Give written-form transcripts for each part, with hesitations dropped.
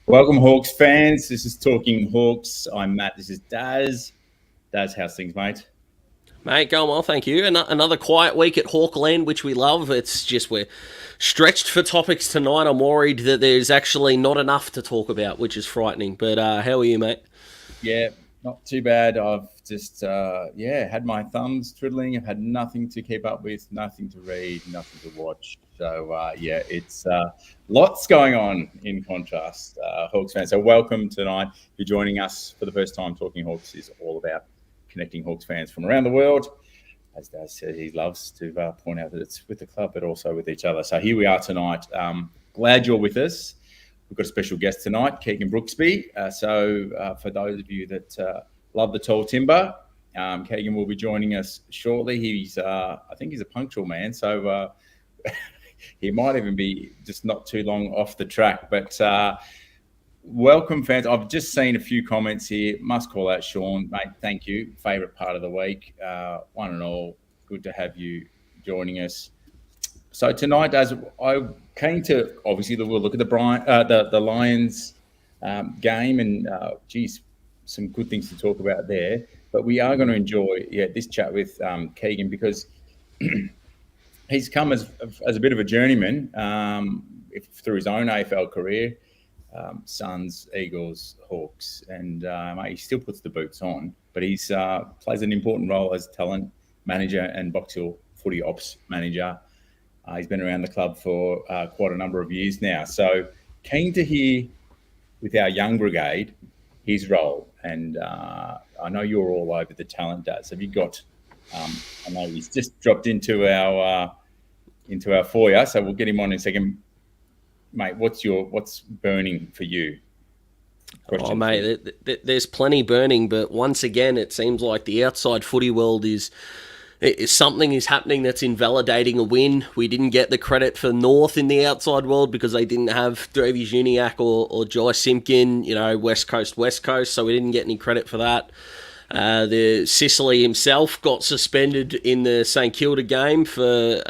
Welcome, Hawks fans. This is Talking Hawks. I'm Matt. This is Daz. Daz, how's things, mate? Mate, going well, thank you. Another quiet week at Hawkland, which we love. It's just we're stretched for topics tonight. I'm worried that there's actually not enough to talk about, which is frightening. But how are you, mate? Yeah, not too bad. I've just, had my thumbs twiddling. I've had nothing to keep up with, nothing to read, nothing to watch. So, it's lots going on in contrast, Hawks fans. So welcome tonight. If you're joining us for the first time, Talking Hawks is all about connecting Hawks fans from around the world. As Daz said, he loves to point out that it's with the club, but also with each other. So here we are tonight. Glad you're with us. We've got a special guest tonight, Keegan Brooksby. For those of you that love the tall timber, Keegan will be joining us shortly. I think he's a punctual man, so he might even be just not too long off the track. But welcome, fans. I've just seen a few comments here. Must call out Sean, mate. Thank you. Favourite part of the week. One and all, good to have you joining us. So tonight, as I came to, obviously, we'll look at the Lions game, and some good things to talk about there. But we are going to enjoy this chat with Keegan because he's come as a bit of a journeyman through his own AFL career. Suns, Eagles, Hawks, and he still puts the boots on, but he's plays an important role as talent manager and Box Hill footy ops manager. He's been around the club for quite a number of years now. So keen to hear with our young brigade his role. And I know you're all over the talent, Daz. Have you got? I know he's just dropped into our foyer, so we'll get him on in a second. Mate, what's burning for you? Question mate, there's plenty burning, but once again, it seems like the outside footy world is something is happening that's invalidating a win. We didn't get the credit for North in the outside world because they didn't have Davies Uniacke or Jai Simpkin, West Coast, so we didn't get any credit for that. The Sicily himself got suspended in the St Kilda game for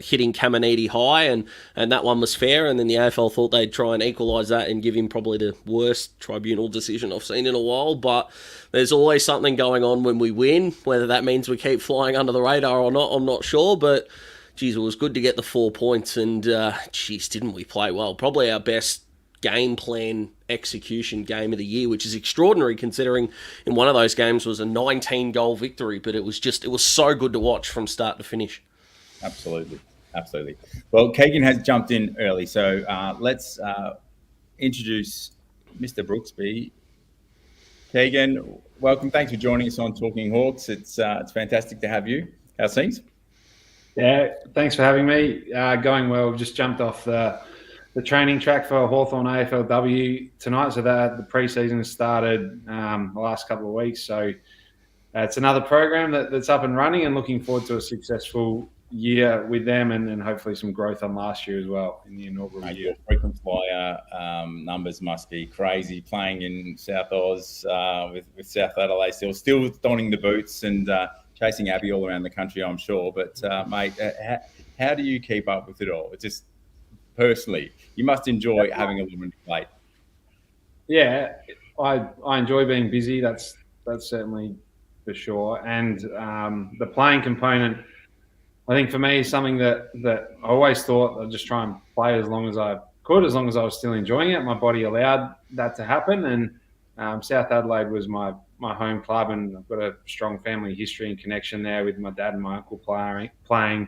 hitting Caminiti high, and that one was fair. And then the AFL thought they'd try and equalise that and give him probably the worst tribunal decision I've seen in a while. But there's always something going on when we win. Whether that means we keep flying under the radar or not, I'm not sure. But geez, it was good to get the 4 points, and didn't we play well? Probably our best game plan execution game of the year, which is extraordinary considering in one of those games was a 19-goal victory, but it was so good to watch from start to finish. Absolutely. Well, Keegan has jumped in early, so let's introduce Mr. Brooksby. Keegan, welcome. Thanks for joining us on Talking Hawks. It's fantastic to have you. How's things? Yeah, thanks for having me. Going well. We've just jumped off the training track for Hawthorn AFLW tonight, so that the pre-season has started the last couple of weeks. So it's another program that's up and running, and looking forward to a successful year with them, and hopefully some growth on last year as well in the inaugural year. Your frequent flyer numbers must be crazy, playing in South Oz with South Adelaide, still donning the boots and chasing Abby all around the country, I'm sure. But mate, how do you keep up with it all? It's just personally, you must enjoy having a woman to play. Yeah, I enjoy being busy. That's certainly for sure. And the playing component, I think for me, is something that I always thought I'd just try and play as long as I could, as long as I was still enjoying it. My body allowed that to happen. And South Adelaide was my home club, and I've got a strong family history and connection there with my dad and my uncle playing.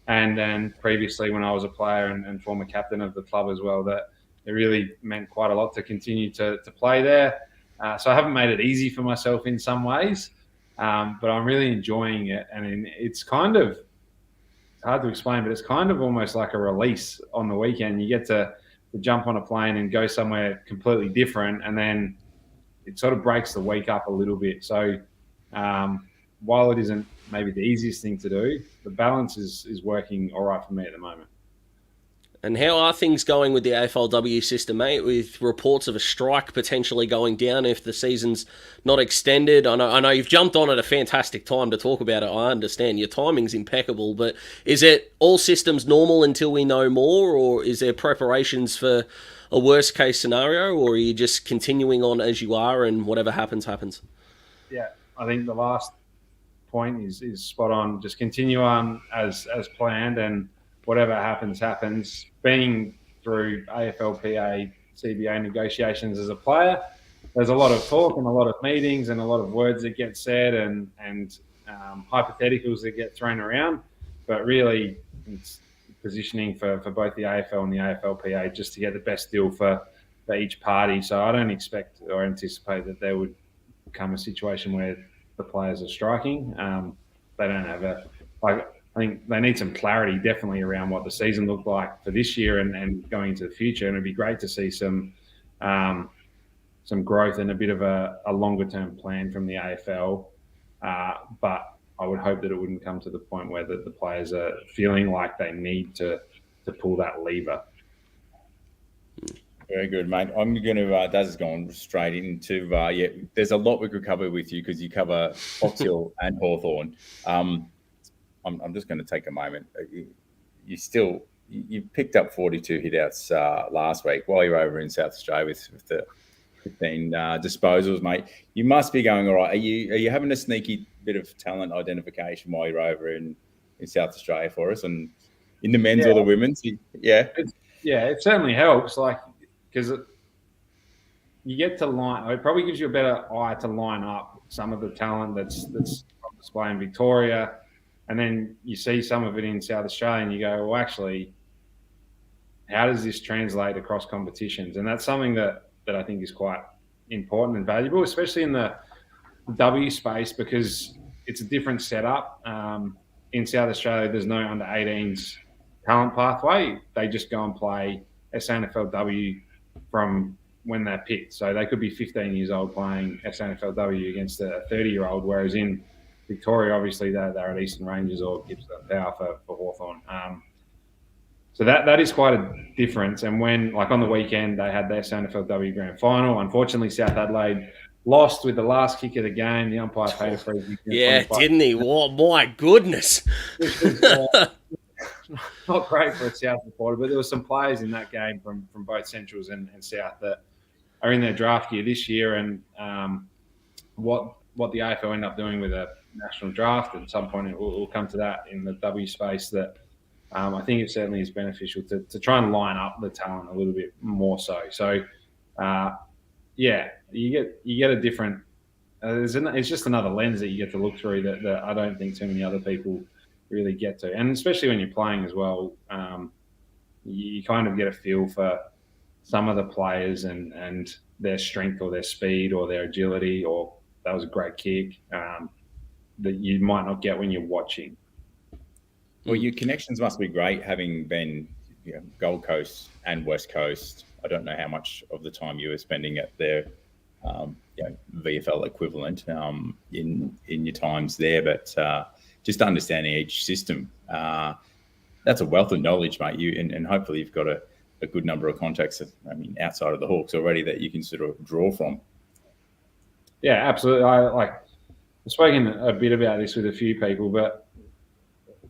And then previously when I was a player and former captain of the club as well, that it really meant quite a lot to continue to play there. So I haven't made it easy for myself in some ways, but I'm really enjoying it. And it's kind of hard to explain, but it's kind of almost like a release on the weekend. You get to jump on a plane and go somewhere completely different, and then it sort of breaks the week up a little bit. So while it isn't maybe the easiest thing to do, the balance is working all right for me at the moment. And how are things going with the AFLW system, mate, with reports of a strike potentially going down if the season's not extended? I know you've jumped on at a fantastic time to talk about it. I understand your timing's impeccable, but is it all systems normal until we know more, or is there preparations for a worst case scenario, or are you just continuing on as you are and whatever happens, happens? Yeah, I think the last point is spot on. Just continue on as planned, and whatever happens, happens. Being through AFLPA, CBA negotiations as a player, there's a lot of talk and a lot of meetings and a lot of words that get said and hypotheticals that get thrown around. But really, it's positioning for both the AFL and the AFLPA just to get the best deal for each party. So I don't expect or anticipate that there would come a situation where the players are striking. They don't have I think they need some clarity definitely around what the season looked like for this year and going into the future. And it'd be great to see some growth and a bit of a longer term plan from the AFL. But I would hope that it wouldn't come to the point where the players are feeling like they need to pull that lever. Very good, mate. I'm going to, Daz has gone straight into, there's a lot we could cover with you because you cover Fox Hill and Hawthorn. I'm just going to take a moment. You picked up 42 hitouts last week while you were over in South Australia with the 15 disposals, mate. You must be going all right. Are you having a sneaky bit of talent identification while you're over in South Australia for us, and in the men's or the women's? Yeah. It certainly helps. Because you get to it probably gives you a better eye to line up some of the talent that's on display in Victoria, and then you see some of it in South Australia, and you go, well, actually, how does this translate across competitions? And that's something that I think is quite important and valuable, especially in the W space, because it's a different setup. In South Australia, there's no under 18s talent pathway. They just go and play SANFLW from when they're picked. So they could be 15 years old playing SANFLW against a 30-year-old, whereas in Victoria, obviously, they're at Eastern Rangers or Gippsland Power for Hawthorn. So that is quite a difference. And when, like on the weekend, they had their SANFLW grand final, unfortunately, South Adelaide lost with the last kick of the game. The umpire paid a free. Yeah, didn't he? Oh, my goodness. Which was, not great for a South supporter, but there were some players in that game from both Centrals and South that are in their draft year this year, and what the AFL end up doing with a national draft at some point, we'll come to that in the W space, that I think it certainly is beneficial to try and line up the talent a little bit more so. So, you get a different it's just another lens that you get to look through that I don't think too many other people really get to, and especially when you're playing as well, you kind of get a feel for some of the players and their strength or their speed or their agility, or that was a great kick, that you might not get when you're watching. Well, your connections must be great, having been Gold Coast and West Coast. I don't know how much of the time you were spending at their VFL equivalent in your times there, but just understanding each system, that's a wealth of knowledge, mate. And hopefully you've got a good number of contacts, outside of the Hawks already that you can sort of draw from. Yeah, absolutely. I've spoken a bit about this with a few people, but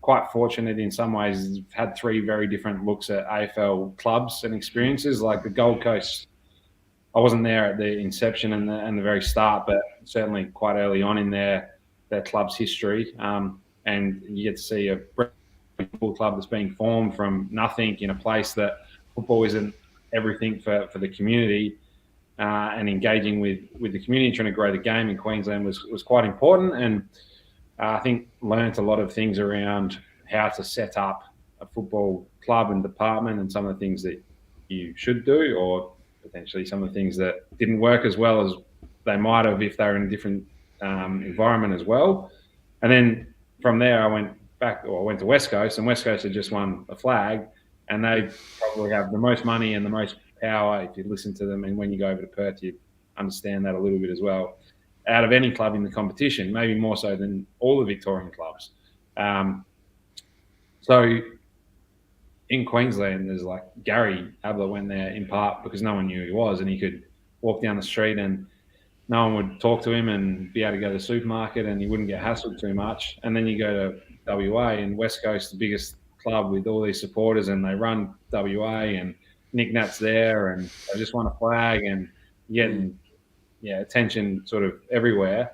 quite fortunate in some ways. Had 3 very different looks at AFL clubs and experiences. Like the Gold Coast, I wasn't there at the inception and the very start, but certainly quite early on in their club's history. And you get to see a football club that's being formed from nothing in a place that football isn't everything for the community, and engaging with the community, trying to grow the game in Queensland was quite important. And I think learnt a lot of things around how to set up a football club and department, and some of the things that you should do, or potentially some of the things that didn't work as well as they might have if they were in a different environment as well. And then from there, I went to West Coast, and West Coast had just won a flag, and they probably have the most money and the most power if you listen to them. And when you go over to Perth, you understand that a little bit as well, out of any club in the competition, maybe more so than all the Victorian clubs. So in Queensland, there's like Gary Abler went there in part because no one knew who he was, and he could walk down the street and no one would talk to him and be able to go to the supermarket, and he wouldn't get hassled too much. And then you go to WA, and West Coast, the biggest club with all these supporters, and they run WA, and knick-knacks there, and they just won a flag, and getting attention sort of everywhere.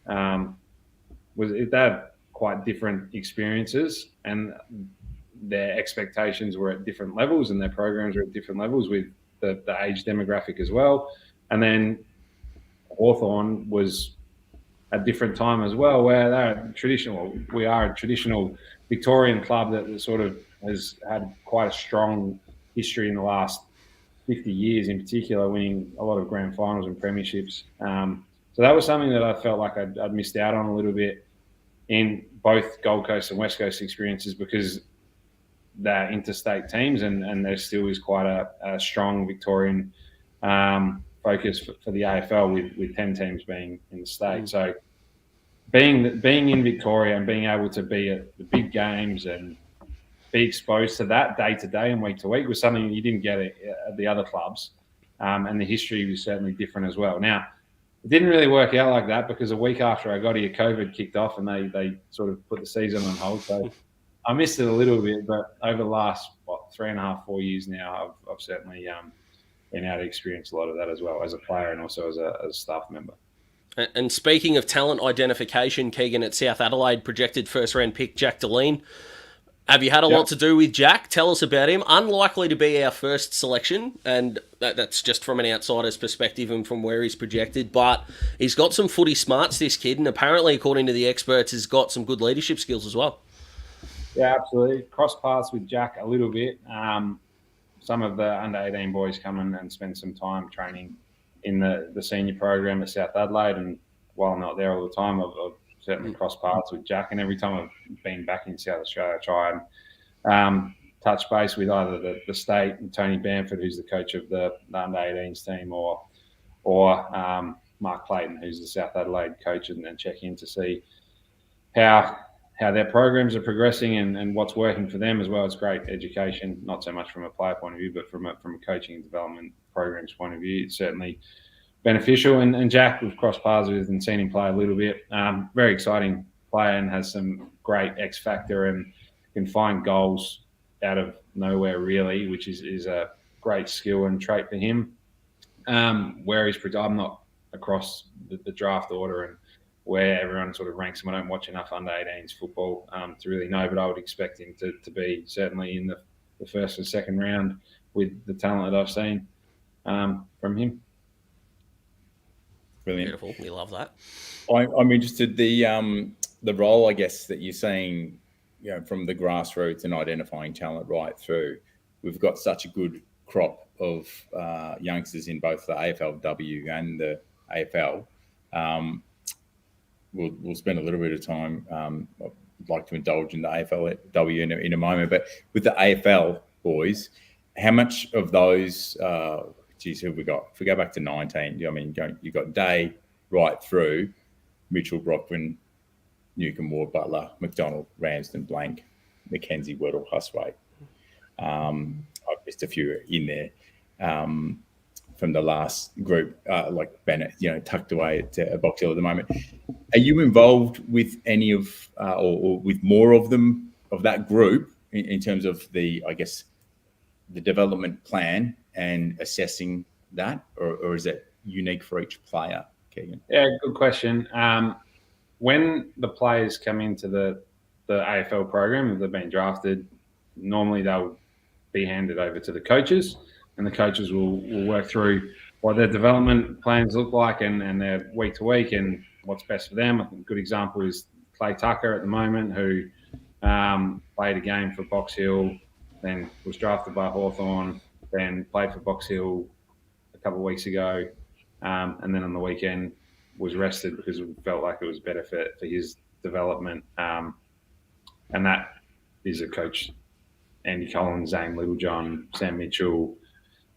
They had quite different experiences, and their expectations were at different levels, and their programs were at different levels with the age demographic as well. And then Hawthorn was a different time as well, where we are a traditional Victorian club that sort of has had quite a strong history in the last 50 years in particular, winning a lot of grand finals and premierships. So that was something that I felt like I'd missed out on a little bit in both Gold Coast and West Coast experiences, because they're interstate teams, and there still is quite a strong Victorian focus for the AFL with 10 teams being in the state. So being in Victoria and being able to be at the big games and be exposed to that day to day and week to week was something you didn't get at the other clubs. And the history was certainly different as well. Now, it didn't really work out like that, because a week after I got here, COVID kicked off and they sort of put the season on hold. So I missed it a little bit, but over the last 3.5, 4 years now, I've certainly been able to experience a lot of that as well, as a player and also as a staff member. And speaking of talent identification, Keegan, at South Adelaide, projected first-round pick Jack Deline. Have you had a lot to do with Jack? Tell us about him. Unlikely to be our first selection, and that's just from an outsider's perspective and from where he's projected, but he's got some footy smarts, this kid, and apparently, according to the experts, has got some good leadership skills as well. Yeah, absolutely. Cross paths with Jack a little bit. Some of the under-18 boys come in and spend some time training in the senior program at South Adelaide, and while I'm not there all the time, I've certainly crossed paths with Jack, and every time I've been back in South Australia, I try and touch base with either the state and Tony Bamford, who's the coach of the under-18s team, or Mark Clayton, who's the South Adelaide coach, and check in to see how their programs are progressing and what's working for them as well. It's great education, not so much from a player point of view, but from a coaching and development programs point of view. It's certainly beneficial. And Jack, we've crossed paths with and seen him play a little bit. Very exciting player and has some great X factor and can find goals out of nowhere, really, which is a great skill and trait for him. Where I'm not across the draft order and where everyone sort of ranks him. I don't watch enough under-18s football to really know, but I would expect him to be certainly in the first and second round with the talent that I've seen from him. Brilliant. Beautiful. We love that. I'm interested, the role, I guess, that you're saying, from the grassroots and identifying talent right through. We've got such a good crop of youngsters in both the AFLW and the AFL. We'll spend a little bit of time. I'd like to indulge in the AFLW in a moment, but with the AFL boys, how much of those? Who we got? If we go back to 19, you've got Day right through, Mitchell, Brockman, Newcombe, Ward, Butler, McDonald, Ramsden, Blank, Mackenzie, Weddle, Husway. I've missed a few in there from the last group, like Bennett, tucked away at Box Hill at the moment. Are you involved with any of, or with more of them, of that group, in terms of the development plan and assessing that, or is it unique for each player, Keegan? Yeah, good question. When the players come into the AFL program, if they've been drafted, normally they'll be handed over to the coaches, and the coaches will work through what their development plans look like and their week to week and what's best for them. I think a good example is Clay Tucker at the moment, who played a game for Box Hill, then was drafted by Hawthorn, then played for Box Hill a couple of weeks ago, and then on the weekend was rested because we felt like it was better for his development. And that is a coach, Andy Collins, Zane Littlejohn, Sam Mitchell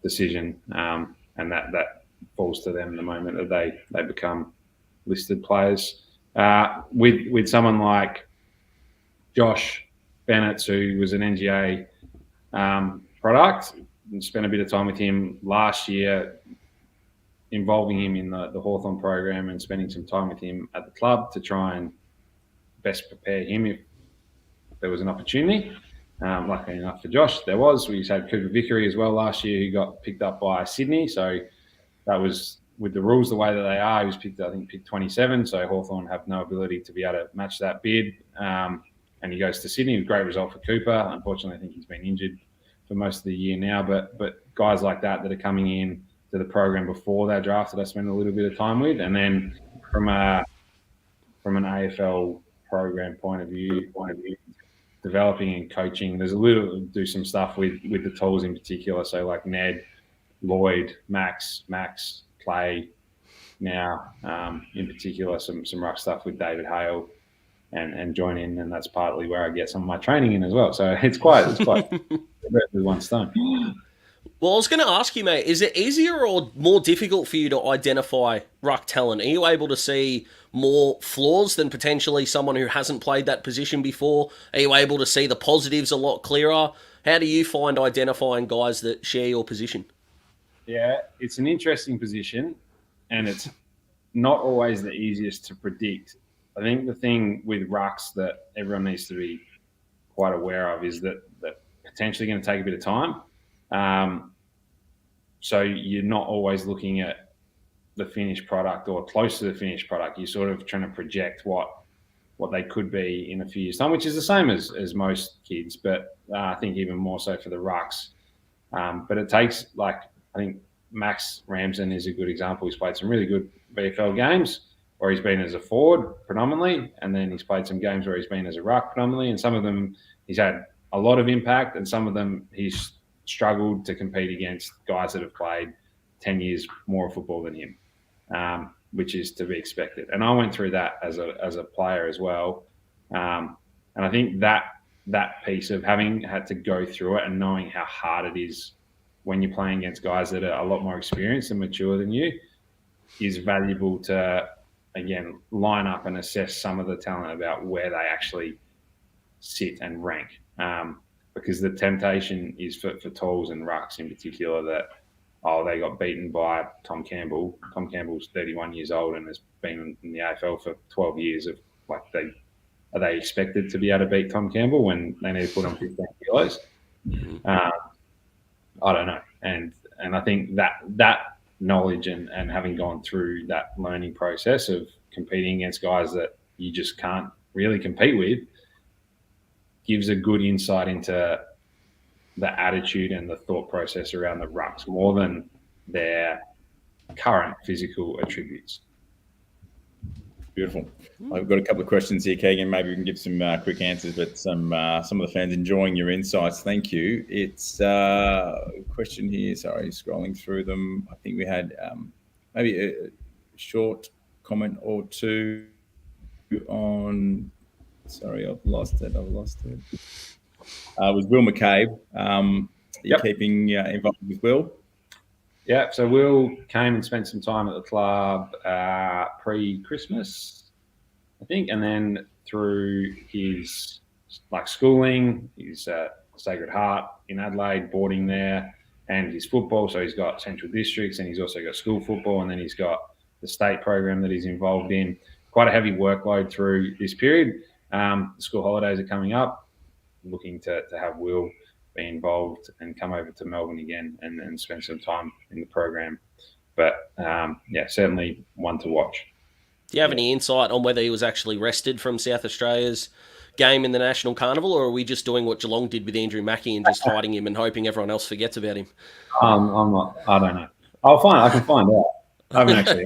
decision, and that falls to them the moment that they become listed players. With someone like Josh Bennett, who was an NGA product, and spent a bit of time with him last year, involving him in the Hawthorn program and spending some time with him at the club to try and best prepare him if there was an opportunity. Luckily enough for Josh, there was. We had Cooper Vickery as well last year, who got picked up by Sydney. So that was, with the rules the way that they are, he was picked 27. So Hawthorn have no ability to be able to match that bid. And he goes to Sydney. Great result for Cooper. Unfortunately, I think he's been injured for most of the year now. But guys like that are coming in to the program before they're drafted, I spend a little bit of time with. And then from an AFL program point of view, developing and coaching, there's a little, do some stuff with the tools in particular. So like Ned, Lloyd, Max, Clay, now in particular some ruck stuff with David Hale and join in, and that's partly where I get some of my training in as well. So it's quite with one stone. Well, I was going to ask you, mate, is it easier or more difficult for you to identify ruck talent? Are you able to see more flaws than potentially someone who hasn't played that position before? Are you able to see the positives a lot clearer? How do you find identifying guys that share your position? Yeah, it's an interesting position, and it's not always the easiest to predict. I think the thing with rucks that everyone needs to be quite aware of is that potentially going to take a bit of time. So you're not always looking at the finished product or close to the finished product. You're sort of trying to project what they could be in a few years' time, which is the same as most kids, but I think even more so for the rucks. But it takes, like, I think Max Ramsden is a good example. He's played some really good VFL games where he's been as a forward predominantly, and then he's played some games where he's been as a ruck predominantly, and some of them he's had a lot of impact, and some of them he's struggled to compete against guys that have played 10 years more football than him, which is to be expected. And I went through that as a player as well. And I think that piece of having had to go through it and knowing how hard it is when you're playing against guys that are a lot more experienced and mature than you is valuable to, again, line up and assess some of the talent about where they actually sit and rank. Because the temptation is for tools and rucks in particular that, they got beaten by Tom Campbell. Tom Campbell's 31 years old and has been in the AFL for 12 years. Of like, are they expected to be able to beat Tom Campbell when they need to put on 15 kilos? I don't know. And I think that knowledge and having gone through that learning process of competing against guys that you just can't really compete with gives a good insight into the attitude and the thought process around the rucks more than their current physical attributes. Beautiful. I've got a couple of questions here, Keegan. Maybe we can give some quick answers, but some of the fans enjoying your insights. Thank you. It's a question here. Sorry, scrolling through them. I think we had maybe a short comment or two on. Sorry, I've lost it. It was Will McCabe. You're keeping involved with Will? Yeah, so Will came and spent some time at the club pre-Christmas, I think, and then through his schooling, his Sacred Heart in Adelaide, boarding there, and his football. So he's got Central Districts, and he's also got school football, and then he's got the state program that he's involved in. Quite a heavy workload through this period. The school holidays are coming up. Looking to have Will be involved and come over to Melbourne again and spend some time in the program. But certainly one to watch. Do you have any insight on whether he was actually rested from South Australia's game in the National Carnival, or are we just doing what Geelong did with Andrew Mackie and just hiding him and hoping everyone else forgets about him? I'm not. I don't know. I can find out. I haven't actually.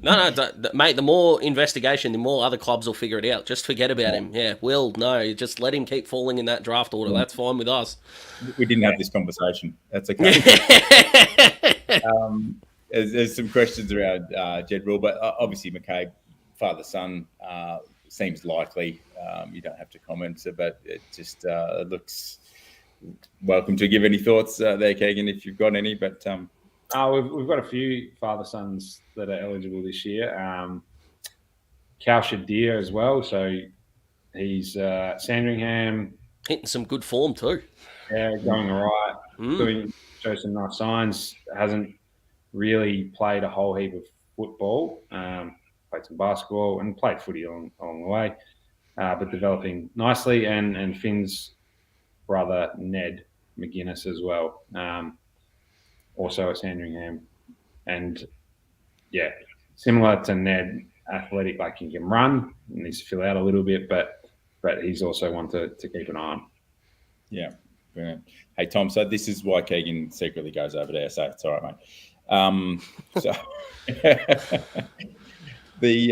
No, mate, the more investigation, the more other clubs will figure it out. Just forget about him. Yeah, Will, no, just let him keep falling in that draft order. That's fine with us. We didn't have this conversation. That's okay. There's some questions around Jed Rule, but obviously McCabe, father-son, seems likely. You don't have to comment, but it just looks welcome to give any thoughts there, Keegan, if you've got any, but... We've got a few father-sons that are eligible this year. Cal Shadir as well. So he's Sandringham. Hitting some good form too. Yeah, going all right. Shows some nice signs. Hasn't really played a whole heap of football. Played some basketball and played footy along the way. But developing nicely. And Finn's brother Ned McGuinness as well, also at Sandringham. And yeah, similar to Ned, athletic, like he can run, needs to fill out a little bit, but he's also one to keep an eye on. Yeah, brilliant. Hey, Tom, so this is why Keegan secretly goes over there, so it's all right, mate.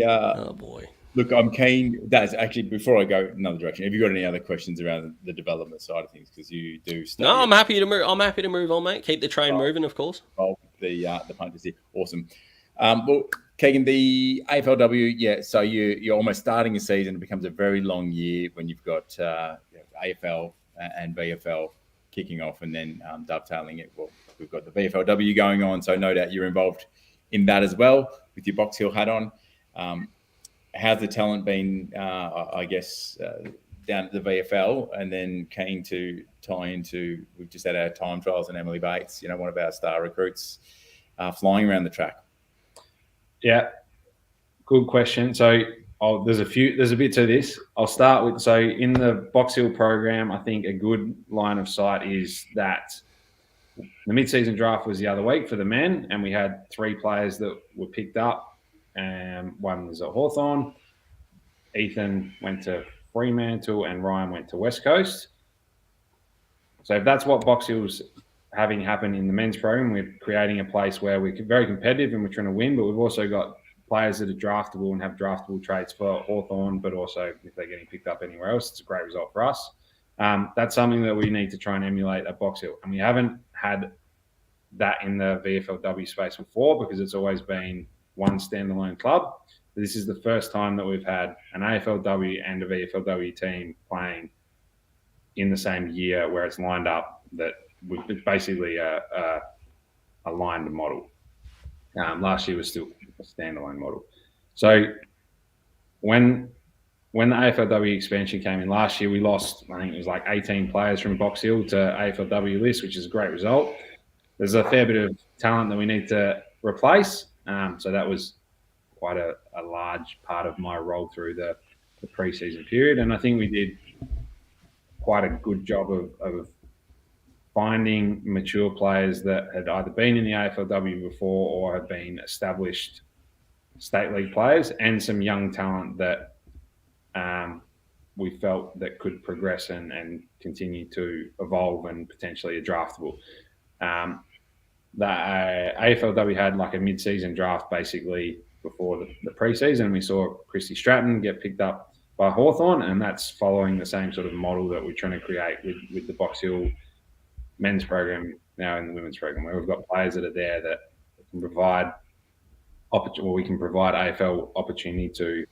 Oh, boy. Look, I'm keen. That's actually, before I go another direction, have you got any other questions around the development side of things? Because you do stay. No, I'm happy to move on, mate. Keep the train moving, of course. The punters here. Awesome. Well, Keegan, the AFLW, yeah, so you're almost starting a season. It becomes a very long year when you've got AFL and VFL kicking off and then dovetailing it. Well, we've got the VFLW going on, so no doubt you're involved in that as well with your Box Hill hat on. How's the talent been, I guess, down at the VFL, and then keen to tie into, we've just had our time trials and Emily Bates, one of our star recruits, flying around the track. Yeah, good question. So there's a bit to this. I'll start with, so in the Box Hill program, I think a good line of sight is that the mid-season draft was the other week for the men, and we had 3 players that were picked up. One was at Hawthorn, Ethan went to Fremantle, and Ryan went to West Coast. So if that's what Box Hill's having happen in the men's program, we're creating a place where we're very competitive and we're trying to win, but we've also got players that are draftable and have draftable traits for Hawthorn, but also if they're getting picked up anywhere else, it's a great result for us. That's something that we need to try and emulate at Box Hill. And we haven't had that in the VFLW space before because it's always been one standalone club. This is the first time that we've had an AFLW and a VFLW team playing in the same year where it's lined up that it's basically a aligned model. Last year was still a standalone model. So when the AFLW expansion came in last year, we lost, I think it was like 18 players from Box Hill to AFLW list, which is a great result. There's a fair bit of talent that we need to replace. So that was quite a large part of my role through the pre-season period. And I think we did quite a good job of finding mature players that had either been in the AFLW before or have been established state league players, and some young talent that we felt that could progress and continue to evolve and potentially are draftable. The AFLW had like a mid-season draft basically before the pre-season. We saw Christy Stratton get picked up by Hawthorn, and that's following the same sort of model that we're trying to create with the Box Hill men's program now in the women's program, where we've got players that are there that can provide we can provide AFL opportunity to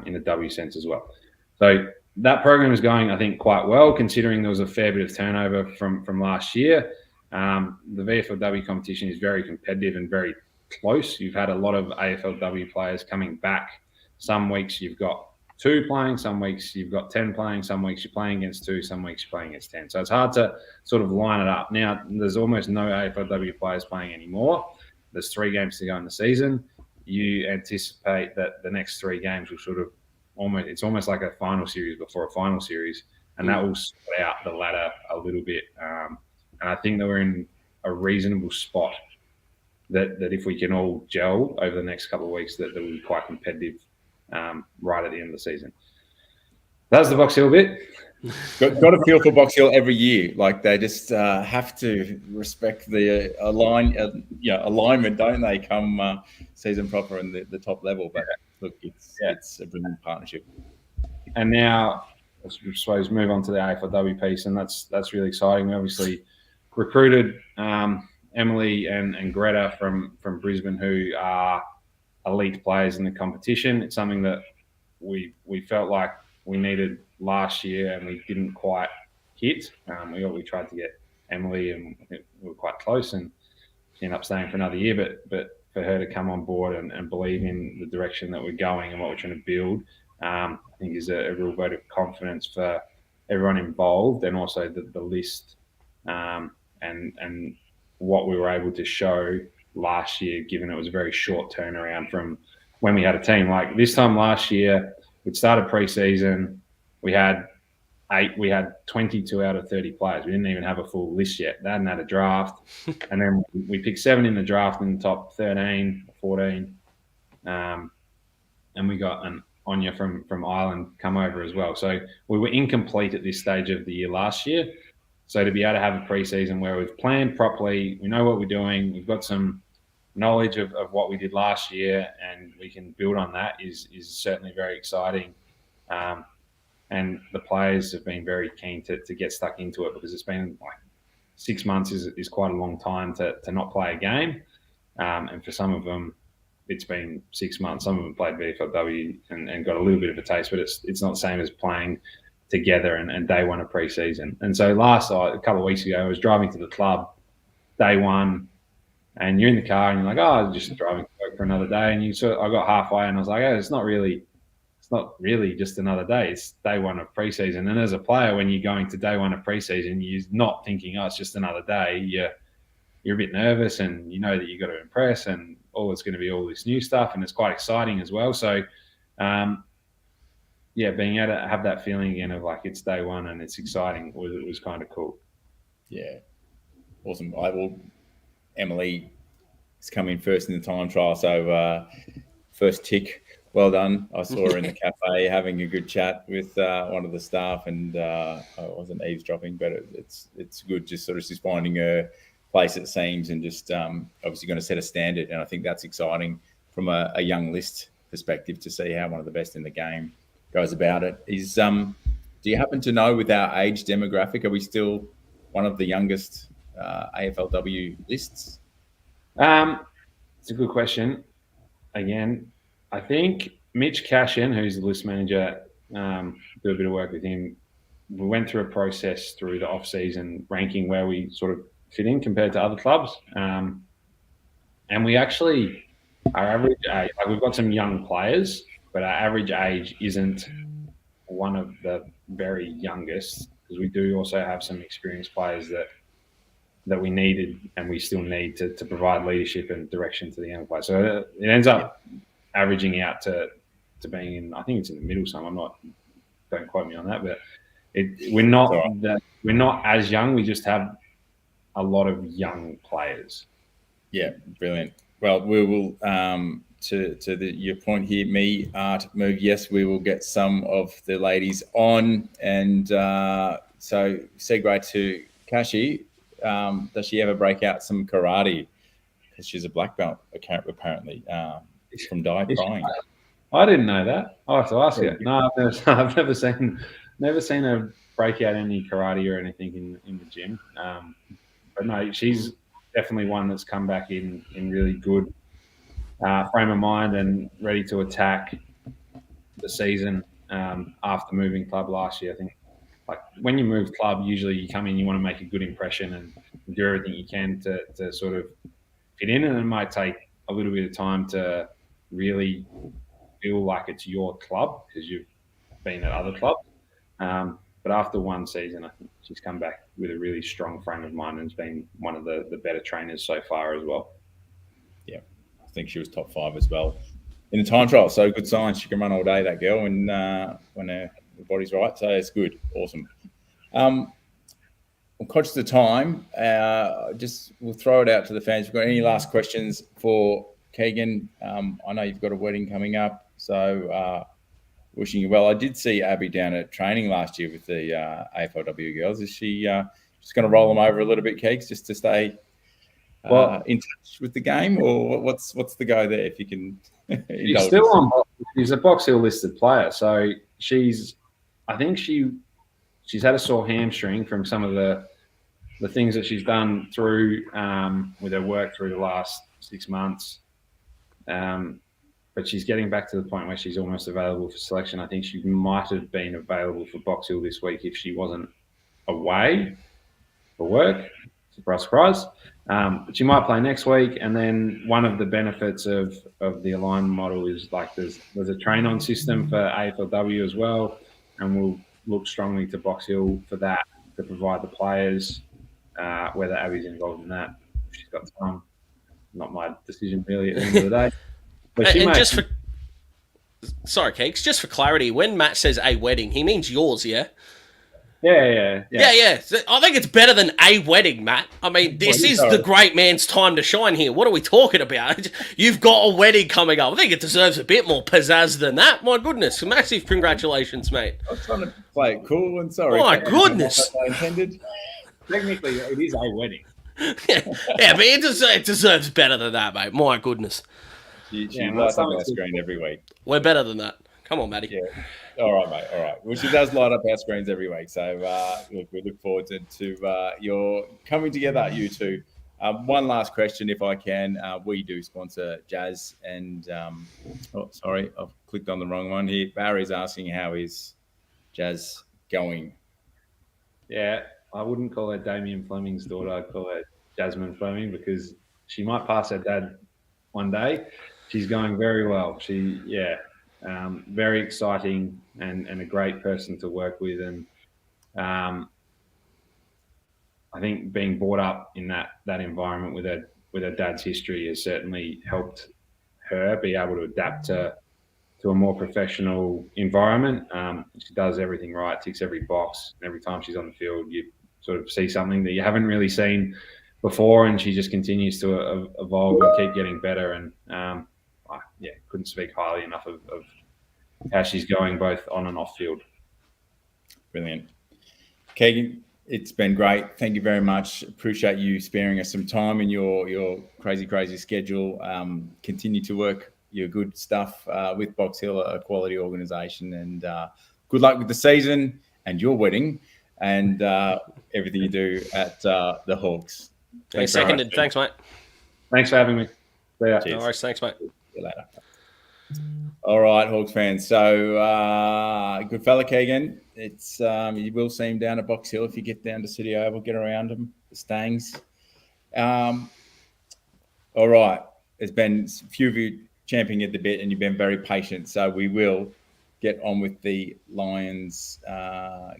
in the W sense as well. So that program is going, I think, quite well, considering there was a fair bit of turnover from last year. The VFLW competition is very competitive and very close. You've had a lot of AFLW players coming back. Some weeks you've got 2 playing, some weeks you've got 10 playing, some weeks you're playing against 2, some weeks you're playing against 10. So it's hard to sort of line it up. Now, there's almost no AFLW players playing anymore. There's 3 games to go in the season. You anticipate that the next 3 games will sort of it's almost like a final series before a final series, and that will sort out the ladder a little bit. And I think that we're in a reasonable spot that if we can all gel over the next couple of weeks, that will be quite competitive right at the end of the season. That's the Box Hill bit. Got a feel for Box Hill every year. Like they just have to respect the alignment, don't they? Come season proper and the top level. But look, it's a brilliant partnership. And now, I suppose, move on to the AFLW piece, and that's really exciting. We obviously recruited Emily and Greta from Brisbane, who are elite players in the competition. It's something that we felt like we needed last year and we didn't quite hit. We tried to get Emily, and I think we were quite close, and she ended up staying for another year. But for her to come on board and believe in the direction that we're going and what we're trying to build, I think is a real vote of confidence for everyone involved, and also the list and what we were able to show last year, given it was a very short turnaround from when we had a team. Like this time last year, we'd started pre-season, we had we had 22 out of 30 players. We didn't even have a full list yet. They hadn't had a draft. And then we picked 7 in the draft in the top 13, 14. And we got an Anya from Ireland come over as well. So we were incomplete at this stage of the year last year. So to be able to have a preseason where we've planned properly, we know what we're doing, we've got some knowledge of what we did last year, and we can build on that is certainly very exciting. And the players have been very keen to get stuck into it, because it's been like 6 months is quite a long time to not play a game. And for some of them, it's been 6 months. Some of them played VFLW and got a little bit of a taste, but it's not the same as playing together and day one of pre-season. And so a couple of weeks ago, I was driving to the club, day one, and you're in the car and you're like, oh, I'm just driving to work for another day. And I got halfway and I was like, oh, it's not really just another day. It's day one of preseason. And as a player, when you're going to day one of preseason, you're not thinking, oh, it's just another day. You're a bit nervous, and you know that you've got to impress, and it's going to be all this new stuff, and it's quite exciting as well. So, being able to have that feeling again of like it's day one and it's exciting was kind of cool. Yeah, awesome. Emily is coming first in the time trial, so first tick. Well done. I saw her in the cafe having a good chat with one of the staff, and I wasn't eavesdropping, but it's good just sort of just finding her place, it seems, and just obviously going to set a standard. And I think that's exciting from a young list perspective to see how one of the best in the game goes about it. Do you happen to know, with our age demographic, are we still one of the youngest AFLW lists? It's a good question. Again, I think Mitch Cashin, who's the list manager, do a bit of work with him. We went through a process through the off-season ranking where we sort of fit in compared to other clubs. And we actually, our average age, like we've got some young players, but our average age isn't one of the very youngest, because we do also have some experienced players that we needed and we still need to provide leadership and direction to the young players. So it ends up averaging out to being in, I think it's in the middle some. Don't quote me on that, but we're not as young. We just have a lot of young players. Yeah, brilliant. Well, we will your point here, Art move. Yes, we will get some of the ladies on, and so segue to Kashi. Does she ever break out some karate? Because she's a black belt, apparently, from Dai Crying. I didn't know that. I'll have to ask her. No, I've never seen her break out any karate or anything in the gym. But no, she's definitely one that's come back in really good frame of mind and ready to attack the season after moving club last year. I think, like, when you move club, usually you come in, you want to make a good impression and do everything you can to sort of fit in, and it might take a little bit of time to really feel like it's your club because you've been at other clubs. But after one season, I think she's come back with a really strong frame of mind and has been one of the better trainers so far as well. Yeah, I think she was top 5 as well in the time trial. So good sign. She can run all day, that girl, and when her body's right. So it's good. Awesome. I'm conscious of time. We'll throw it out to the fans. If you've got any last questions for Keegan, I know you've got a wedding coming up, so wishing you well. I did see Abby down at training last year with the AFLW girls. Is she just going to roll them over a little bit, Keeks, just to stay in touch with the game, or what's the go there? If you can, she's still on. She's a Box Hill listed player, so I think she's had a sore hamstring from some of the things that she's done through with her work through the last 6 months. But she's getting back to the point where she's almost available for selection. I think she might have been available for Box Hill this week if she wasn't away for work. Surprise, surprise. But she might play next week. And then one of the benefits of the Align model is, like, there's a train-on system for AFLW as well. And we'll look strongly to Box Hill for that, to provide the players, whether Abby's involved in that. If she's got time. Not my decision, really, at the end of the day. But sorry, Keeks, just for clarity, when Matt says a wedding, he means yours, yeah? Yeah. So I think it's better than a wedding, Matt. I mean, this is the great man's time to shine here. What are we talking about? You've got a wedding coming up. I think it deserves a bit more pizzazz than that. My goodness. Massive congratulations, mate. I was trying to play it cool and sorry. My goodness. Technically, it is a wedding. Yeah, but it deserves better than that, mate. My goodness. She lights up our screen every week. We're better than that. Come on, Matty. Yeah. All right, mate. All right. Well, she does light up our screens every week. So, look, we look forward to your coming together, you two. One last question, if I can. We do sponsor Jazz. And, sorry, I've clicked on the wrong one here. Barry's asking, how is Jazz going? Yeah, I wouldn't call her Damien Fleming's daughter. I'd call her Jasmine Fleming because she might pass her dad one day. She's going very well. Very exciting and a great person to work with. And I think being brought up in that environment with her dad's history has certainly helped her be able to adapt to a more professional environment. She does everything right, ticks every box. Every time she's on the field, you sort of see something that you haven't really seen before, and she just continues to evolve and keep getting better. And couldn't speak highly enough of how she's going both on and off field. Brilliant. Keegan, it's been great. Thank you very much. Appreciate you sparing us some time in your crazy schedule. Continue to work your good stuff with Box Hill, a quality organisation, and good luck with the season and your wedding and everything you do at the Hawks. Thanks, seconded. Thanks, mate. Thanks for having me. See ya. No worries. Thanks, mate. See you later. All right, Hawks fans. So, good fella, Keegan. It's you will see him down at Box Hill if you get down to City Oval, get around him, the Stangs. All right. There's been a few of you champing at the bit, and you've been very patient. So we will get on with the Lions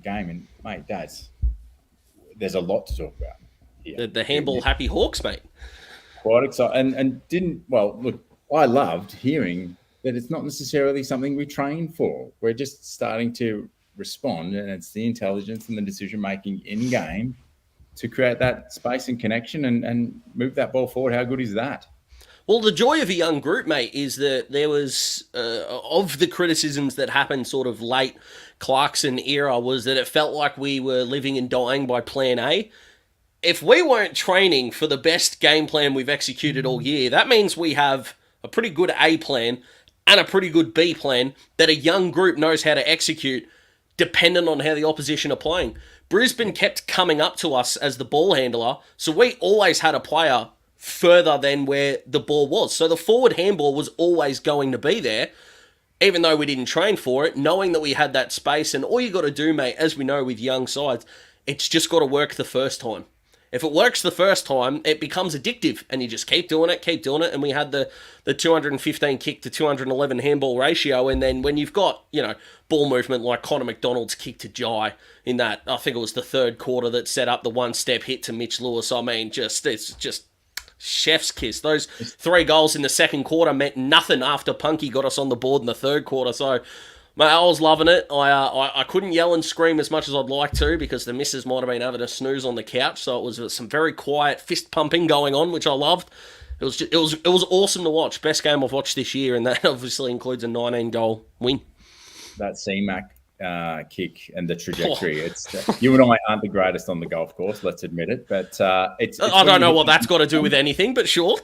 game. And, mate, there's a lot to talk about here. The handball happy Hawks, mate. Quite exciting. And look, I loved hearing that it's not necessarily something we train for. We're just starting to respond, and it's the intelligence and the decision-making in-game to create that space and connection and move that ball forward. How good is that? Well, the joy of a young group, mate, is that there was, of the criticisms that happened sort of late Clarkson era, was that it felt like we were living and dying by plan A. If we weren't training for the best game plan we've executed all year, that means we have a pretty good A plan and a pretty good B plan that a young group knows how to execute dependent on how the opposition are playing. Brisbane kept coming up to us as the ball handler, so we always had a player further than where the ball was. So the forward handball was always going to be there, even though we didn't train for it, knowing that we had that space. And all you got to do, mate, as we know with young sides, it's just got to work the first time. If it works the first time, it becomes addictive, and you just keep doing it. And we had the 215 kick to 211 handball ratio, and then when you've got, ball movement like Connor McDonald's kick to Jai in that, I think it was the third quarter that set up the one-step hit to Mitch Lewis. I mean, it's just chef's kiss. Those 3 goals in the second quarter meant nothing after Punky got us on the board in the third quarter. So, mate, I was loving it. I couldn't yell and scream as much as I'd like to because the missus might have been having a snooze on the couch. So it was some very quiet fist pumping going on, which I loved. It was awesome to watch. Best game I've watched this year, and that obviously includes a 19-goal win. That C-Mac kick and the trajectory. It's you and I aren't the greatest on the golf course, let's admit it, but it's I don't know what that's got to do with anything, but sure.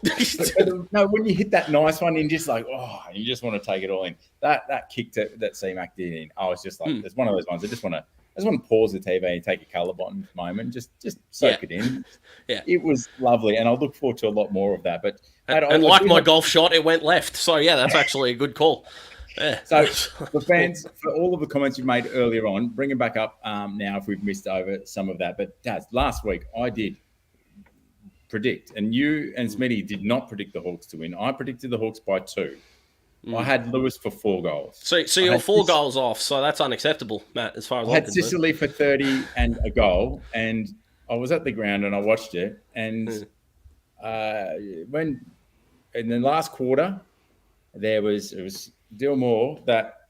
No, when you hit that nice one, and just like, you just want to take it all in. That kick that C-Mac did in, I was just like, it's one of those ones I just want to pause the TV and take a colourblind moment, just soak it in. Yeah, it was lovely, and I look forward to a lot more of that. But my golf shot, it went left. So yeah, that's actually a good call. Yeah. So for fans, for all of the comments you made earlier on, bring them back up now if we've missed over some of that. But Daz, last week I did predict, and you and Smitty did not predict the Hawks to win. I predicted the Hawks by 2. I had Lewis for 4 goals. So you're 4 goals off, so that's unacceptable, Matt, as far as I had Sicily for 30 and a goal, and I was at the ground and I watched it, and when in the last quarter it was Dilmore, that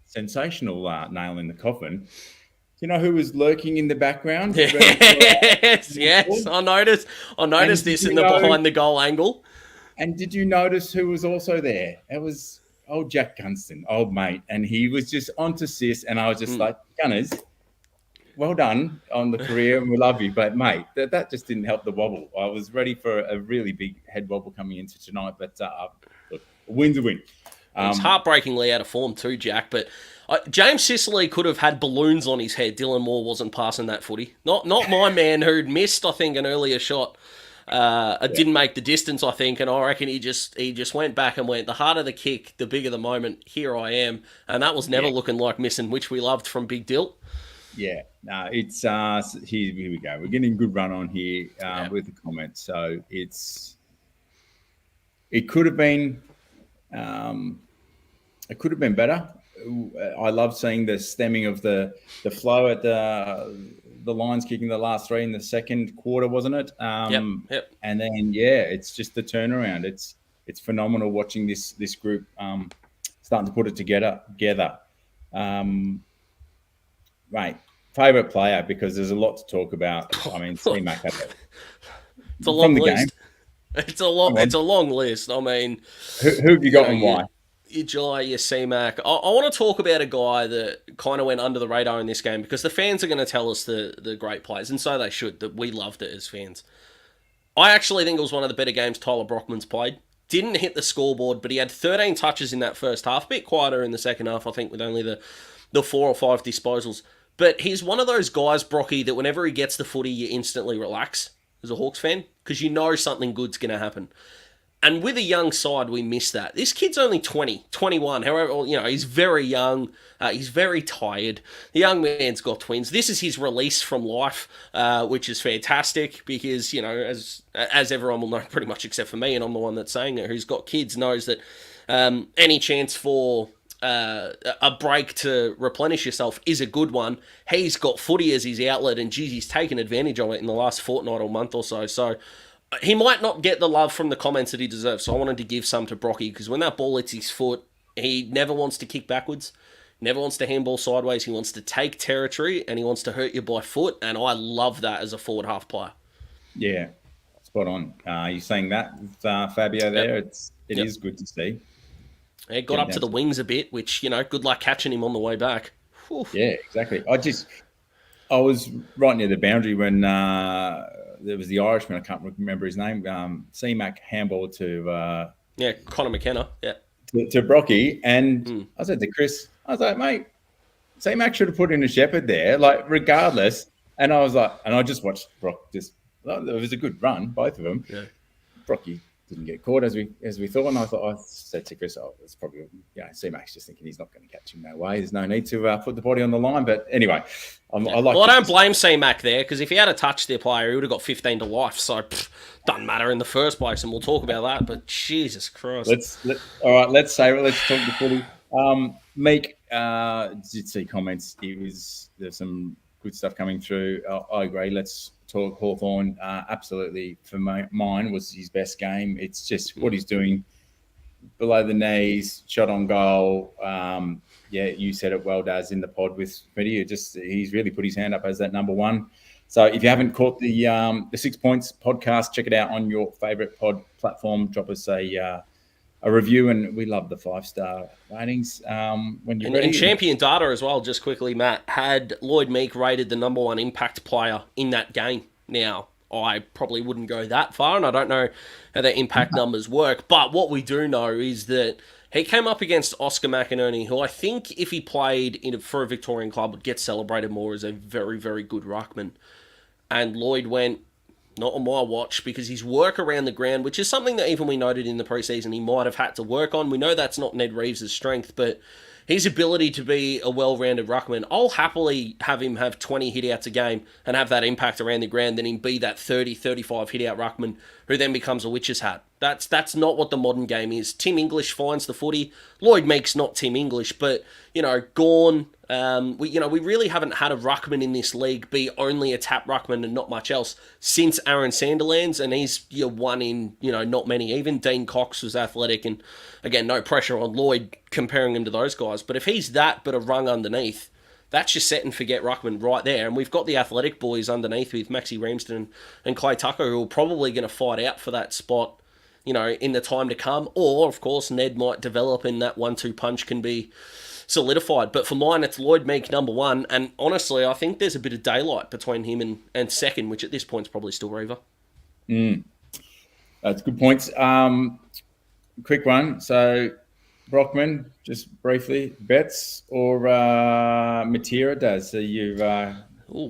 sensational nail in the coffin, you know who was lurking in the background? Yes. I noticed this in the behind the goal angle. And did you notice who was also there? It was old Jack Gunston, old mate, and he was just on to sis, and I was just like, Gunners, well done on the career, and we love you, but mate, that just didn't help the wobble. I was ready for a really big head wobble coming into tonight, but look, a win's a win. It's heartbreakingly out of form too, Jack, but James Sicily could have had balloons on his head. Dylan Moore wasn't passing that footy. Not my man who'd missed, I think, an earlier shot. Didn't make the distance, I think, and I reckon he just went back and went, the harder the kick, the bigger the moment, here I am. And that was never looking like missing, which we loved from Big Dill. Yeah, no, it's here we go. We're getting a good run on here with the comments. So it could have been better. I love seeing the stemming of the flow at the Lions kicking the last three in the second quarter, wasn't it? Yep. And then it's just the turnaround. It's phenomenal watching this group starting to put it together. Right, favorite player, because there's a lot to talk about. I mean, C-Mac had it. It's a long list. It's a long list. I mean, who have you got and why? Your July, your C-Mac. I want to talk about a guy that kind of went under the radar in this game, because the fans are going to tell us the great players, and so they should, that we loved it as fans. I actually think it was one of the better games Tyler Brockman's played. Didn't hit the scoreboard, but he had 13 touches in that first half. A bit quieter in the second half, I think, with only the 4 or 5 disposals. But he's one of those guys, Brocky, that whenever he gets the footy, you instantly relax as a Hawks fan, because you know something good's going to happen. And with a young side, we miss that. This kid's only 20, 21. However, he's very young. He's very tired. The young man's got twins. This is his release from life, which is fantastic because, as everyone will know pretty much except for me, and I'm the one that's saying it, who's got kids, knows that any chance for a break to replenish yourself is a good one. He's got footy as his outlet, and geez, he's taken advantage of it in the last fortnight or month or so. So he might not get the love from the comments that he deserves, so I wanted to give some to Brocky, because when that ball hits his foot, he never wants to kick backwards, never wants to handball sideways. He wants to take territory, and he wants to hurt you by foot, and I love that as a forward half player. Yeah, spot on. You're saying that with Fabio there? It is good to see. He got up to the wings a bit, which, good luck catching him on the way back. Whew. Yeah, exactly. I was right near the boundary when there was the Irishman, I can't remember his name, C-Mac handball to... Connor McKenna, to Brocky, and I said to Chris, I was like, mate, C-Mac should have put in a shepherd there, like, regardless. And I was like, and I just watched Brock it was a good run, both of them. Yeah. Brocky didn't get caught as we thought, and I said to Chris, it's probably C-Mac's just thinking he's not going to catch him. No way, there's no need to put the body on the line. But anyway, I don't blame C-Mac there, because if he had a touch their player, he would have got 15 to life. So doesn't matter in the first place, and we'll talk about that. But Jesus Christ, let's talk the footy. Meek, did see comments. There's some good stuff coming through. I agree. Let's talk Hawthorn. Absolutely, for mine, was his best game. It's just what he's doing below the knees, shot on goal. You said it well, Daz, in the pod with Freddie. He's really put his hand up as that number one. So if you haven't caught the 6 Points podcast, check it out on your favourite pod platform. Drop us a review, and we love the 5-star ratings when you're ready. And Champion Data as well, just quickly, Matt, had Lloyd Meek rated the number one impact player in that game. Now, I probably wouldn't go that far, and I don't know how their impact numbers work, but what we do know is that he came up against Oscar McInerney, who I think if he played for a Victorian club would get celebrated more as a very, very good ruckman. And Lloyd went, not on my watch, because his work around the ground, which is something that even we noted in the preseason he might have had to work on. We know that's not Ned Reeves' strength, but his ability to be a well-rounded ruckman, I'll happily have him have 20 hit-outs a game and have that impact around the ground than him be that 30, 35 hit-out ruckman who then becomes a witch's hat. That's not what the modern game is. Tim English finds the footy. Lloyd Meek's not Tim English, but, Gawn... we really haven't had a ruckman in this league be only a tap ruckman and not much else since Aaron Sandilands, and he's one in, not many. Even Dean Cox was athletic, and again, no pressure on Lloyd comparing him to those guys. But if he's that but a rung underneath, that's your set and forget ruckman right there. And we've got the athletic boys underneath with Maxi Ramsden and Clay Tucker, who are probably going to fight out for that spot, in the time to come. Or, of course, Ned might develop and that 1-2 punch can be solidified. But for mine, it's Lloyd Meek number 1. And honestly, I think there's a bit of daylight between him and second, which at this point is probably still Reaver. That's good points. Quick one. So, Brockman, just briefly, bets or Matera does? So you've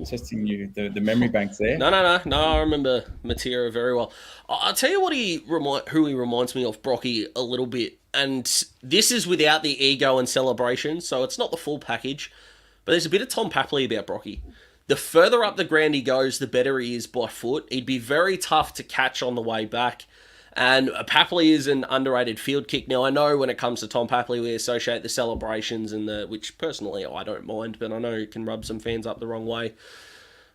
testing the memory banks there. No. I remember Matera very well. I'll tell you what who he reminds me of, Brocky, a little bit. And this is without the ego and celebration, so it's not the full package. But there's a bit of Tom Papley about Brocky. The further up the ground he goes, the better he is by foot. He'd be very tough to catch on the way back. And Papley is an underrated field kick. Now, I know when it comes to Tom Papley, we associate the celebrations which personally I don't mind, but I know it can rub some fans up the wrong way.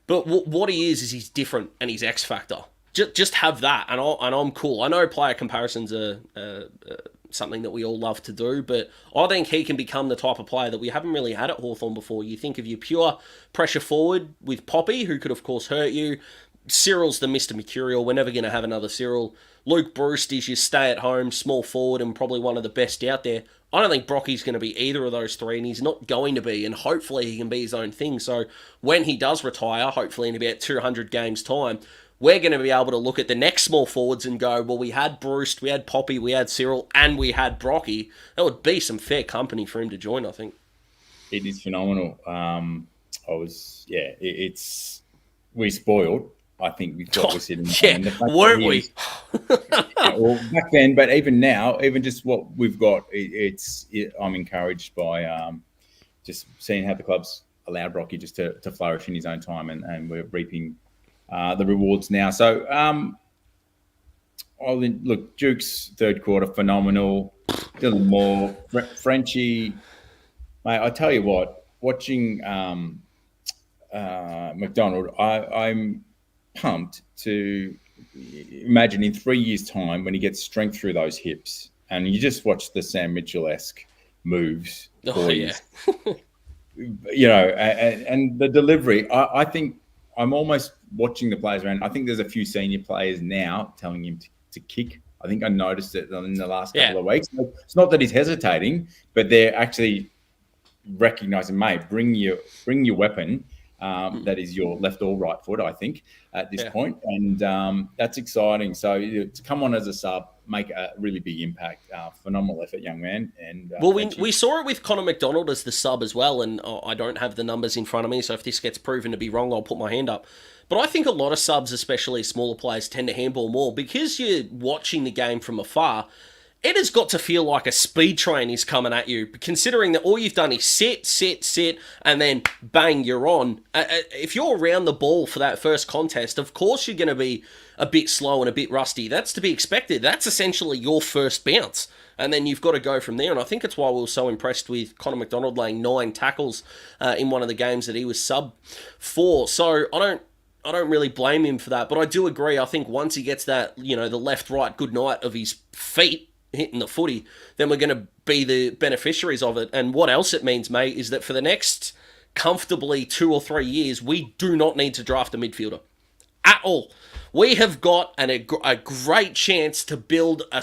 But what he is he's different and he's X factor. Just have that, and I'm cool. I know player comparisons are something that we all love to do, but I think he can become the type of player that we haven't really had at Hawthorn before. You think of your pure pressure forward with Poppy, who could of course hurt you. Cyril's the Mr. Mercurial. We're never going to have another Cyril. Luke Bruce is your stay-at-home small forward and probably one of the best out there. I don't think Brocky's going to be either of those three, and he's not going to be, and hopefully he can be his own thing. So when he does retire, hopefully in about 200 games' time, we're going to be able to look at the next small forwards and go, well, we had Bruce, we had Poppy, we had Cyril, and we had Brocky. That would be some fair company for him to join, I think. It is phenomenal. We spoiled. I think we thought we said weren't we? Well, back then, but even now, even just what we've got, I'm encouraged by just seeing how the club's allowed Brocky just to flourish in his own time, and we're reaping the rewards now. So, look, Duke's third quarter phenomenal. Dylan Moore, Frenchie, mate. I tell you what, watching McDonald, I'm pumped to imagine in 3 years' time when he gets strength through those hips, and you just watch the Sam Mitchell-esque moves. And the delivery. I think I'm almost watching the players around. I think there's a few senior players now telling him to kick. I think I noticed it in the last couple of weeks. It's not that he's hesitating, but they're actually recognizing, mate, bring your weapon. That is your left or right foot, I think, at this point. And that's exciting. So to come on as a sub, make a really big impact. Phenomenal effort, young man. And we saw it with Connor McDonald as the sub as well, and I don't have the numbers in front of me, so if this gets proven to be wrong, I'll put my hand up. But I think a lot of subs, especially smaller players, tend to handball more because you're watching the game from afar. It has got to feel like a speed train is coming at you, considering that all you've done is sit, and then bang, you're on. If you're around the ball for that first contest, of course you're going to be a bit slow and a bit rusty. That's to be expected. That's essentially your first bounce. And then you've got to go from there. And I think it's why we were so impressed with Connor McDonald laying 9 tackles in one of the games that he was sub for. So I don't really blame him for that. But I do agree. I think once he gets that, the left-right good night of his feet hitting the footy, then we're going to be the beneficiaries of it. And what else it means, mate, is that for the next comfortably 2 or 3 years, we do not need to draft a midfielder at all. We have got a great chance to build a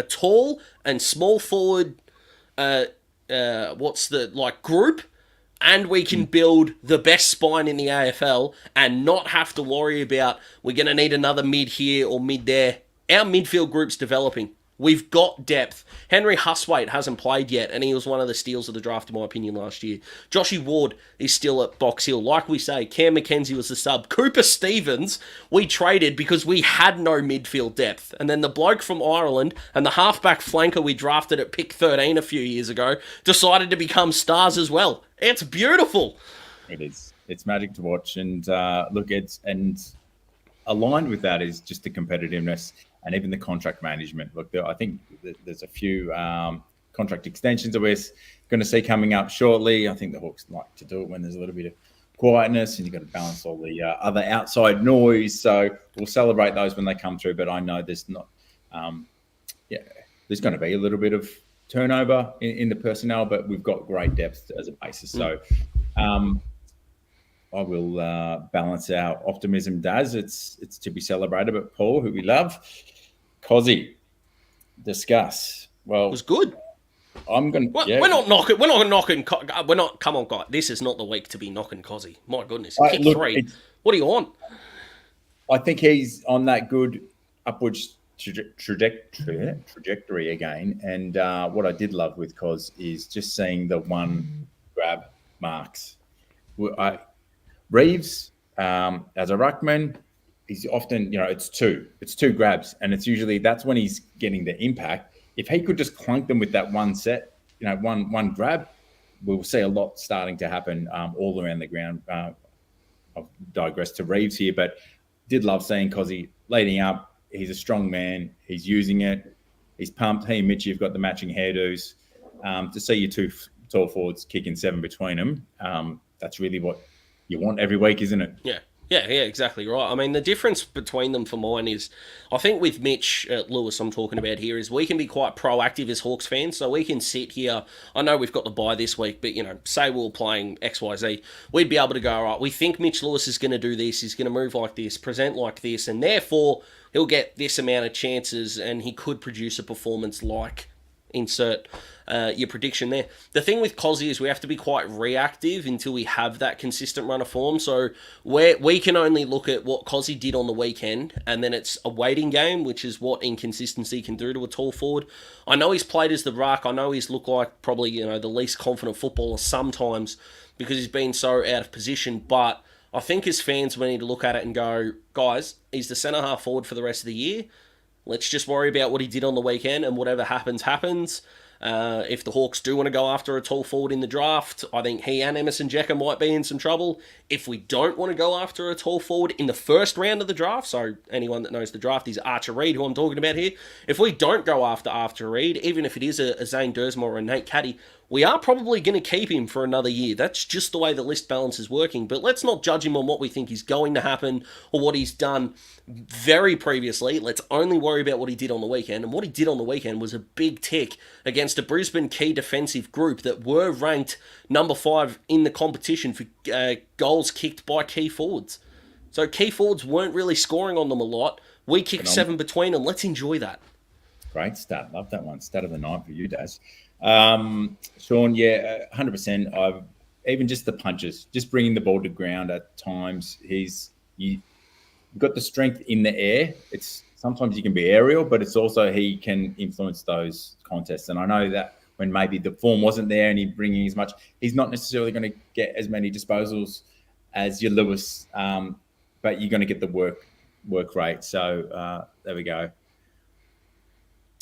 tall and small forward group, and we can build the best spine in the AFL and not have to worry about we're going to need another mid here or mid there. Our midfield group's developing. We've got depth. Henry Huswaite hasn't played yet, and he was one of the steals of the draft, in my opinion, last year. Joshy Ward is still at Box Hill. Like we say, Cam McKenzie was the sub. Cooper Stevens, we traded because we had no midfield depth. And then the bloke from Ireland and the halfback flanker we drafted at pick 13 a few years ago decided to become stars as well. It's beautiful. It is. It's magic to watch. And aligned with that is just the competitiveness and even the contract management. Look, I think there's a few contract extensions that we're going to see coming up shortly. I think the Hawks like to do it when there's a little bit of quietness and you've got to balance all the other outside noise. So we'll celebrate those when they come through. But I know there's not, there's going to be a little bit of turnover in the personnel, but we've got great depth as a basis. So I will balance our optimism, Daz. It's to be celebrated, but Paul, who we love, Cozzy, discuss. Well, it was good. I'm going. We're not knocking. We're not knocking. We're not. Come on, guys. This is not the week to be knocking Cozzy. My goodness, kick 3. What do you want? I think he's on that good upwards trajectory again. And what I did love with Coz is just seeing the one grab marks. Reeves, as a ruckman, he's often, it's two grabs, and it's usually that's when he's getting the impact. If he could just clunk them with that one set, one grab, we'll see a lot starting to happen all around the ground. I've digressed to Reeves here, but did love seeing Cozzy leading up. He's a strong man. He's using it. He's pumped. He and Mitchie have got the matching hairdos. To see your two tall forwards kicking 7 between them, that's really what you want every week, isn't it? Yeah, exactly right. I mean, the difference between them for mine is, I think with Mitch Lewis, I'm talking about here, is we can be quite proactive as Hawks fans. So we can sit here. I know we've got the bye this week, but, say we were playing XYZ, we'd be able to go, all right, we think Mitch Lewis is going to do this, he's going to move like this, present like this, and therefore he'll get this amount of chances and he could produce a performance like insert your prediction there. The thing with Cozzy is we have to be quite reactive until we have that consistent run of form. So we can only look at what Cozzy did on the weekend, and then it's a waiting game, which is what inconsistency can do to a tall forward. I know he's played as the ruck. I know he's looked like probably the least confident footballer sometimes because he's been so out of position. But I think as fans we need to look at it and go, guys, he's the centre half forward for the rest of the year. Let's just worry about what he did on the weekend, and whatever happens, happens. If the Hawks do want to go after a tall forward in the draft, I think he and Emerson Jeka might be in some trouble. If we don't want to go after a tall forward in the first round of the draft, so anyone that knows the draft is Archer Reed, who I'm talking about here. If we don't go after Archer Reed, even if it is a Zane Dersmore or a Nate Caddy, we are probably going to keep him for another year. That's just the way the list balance is working. But let's not judge him on what we think is going to happen or what he's done very previously. Let's only worry about what he did on the weekend. And what he did on the weekend was a big tick against a Brisbane key defensive group that were ranked number 5 in the competition for goals kicked by key forwards. So key forwards weren't really scoring on them a lot. We kicked 7 between them. Let's enjoy that. Great start. Love that one. Start of the night for you, Daz. Sean, 100%. Even just the punches, just bringing the ball to ground at times. You've got the strength in the air. It's sometimes you can be aerial, but it's also he can influence those contests. And I know that when maybe the form wasn't there and he's bringing as much, he's not necessarily going to get as many disposals as your Lewis, but you're going to get the work rate. So there we go.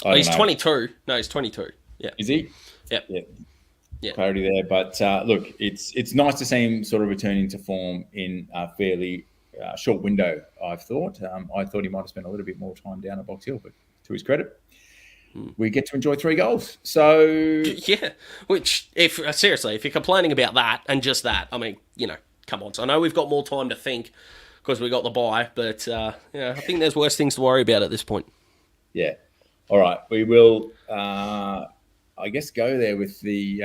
He's 22. No, he's 22. Yeah. Is he? Yep. Yeah. Clarity there. But look, it's nice to see him sort of returning to form in a fairly short window, I've thought. I thought he might have spent a little bit more time down at Box Hill, but to his credit, we get to enjoy 3 goals. So yeah, which if you're complaining about that and just that, I mean, come on. So I know we've got more time to think because we got the bye, but I think there's worse things to worry about at this point. Yeah. All right, we will, I guess, go there with the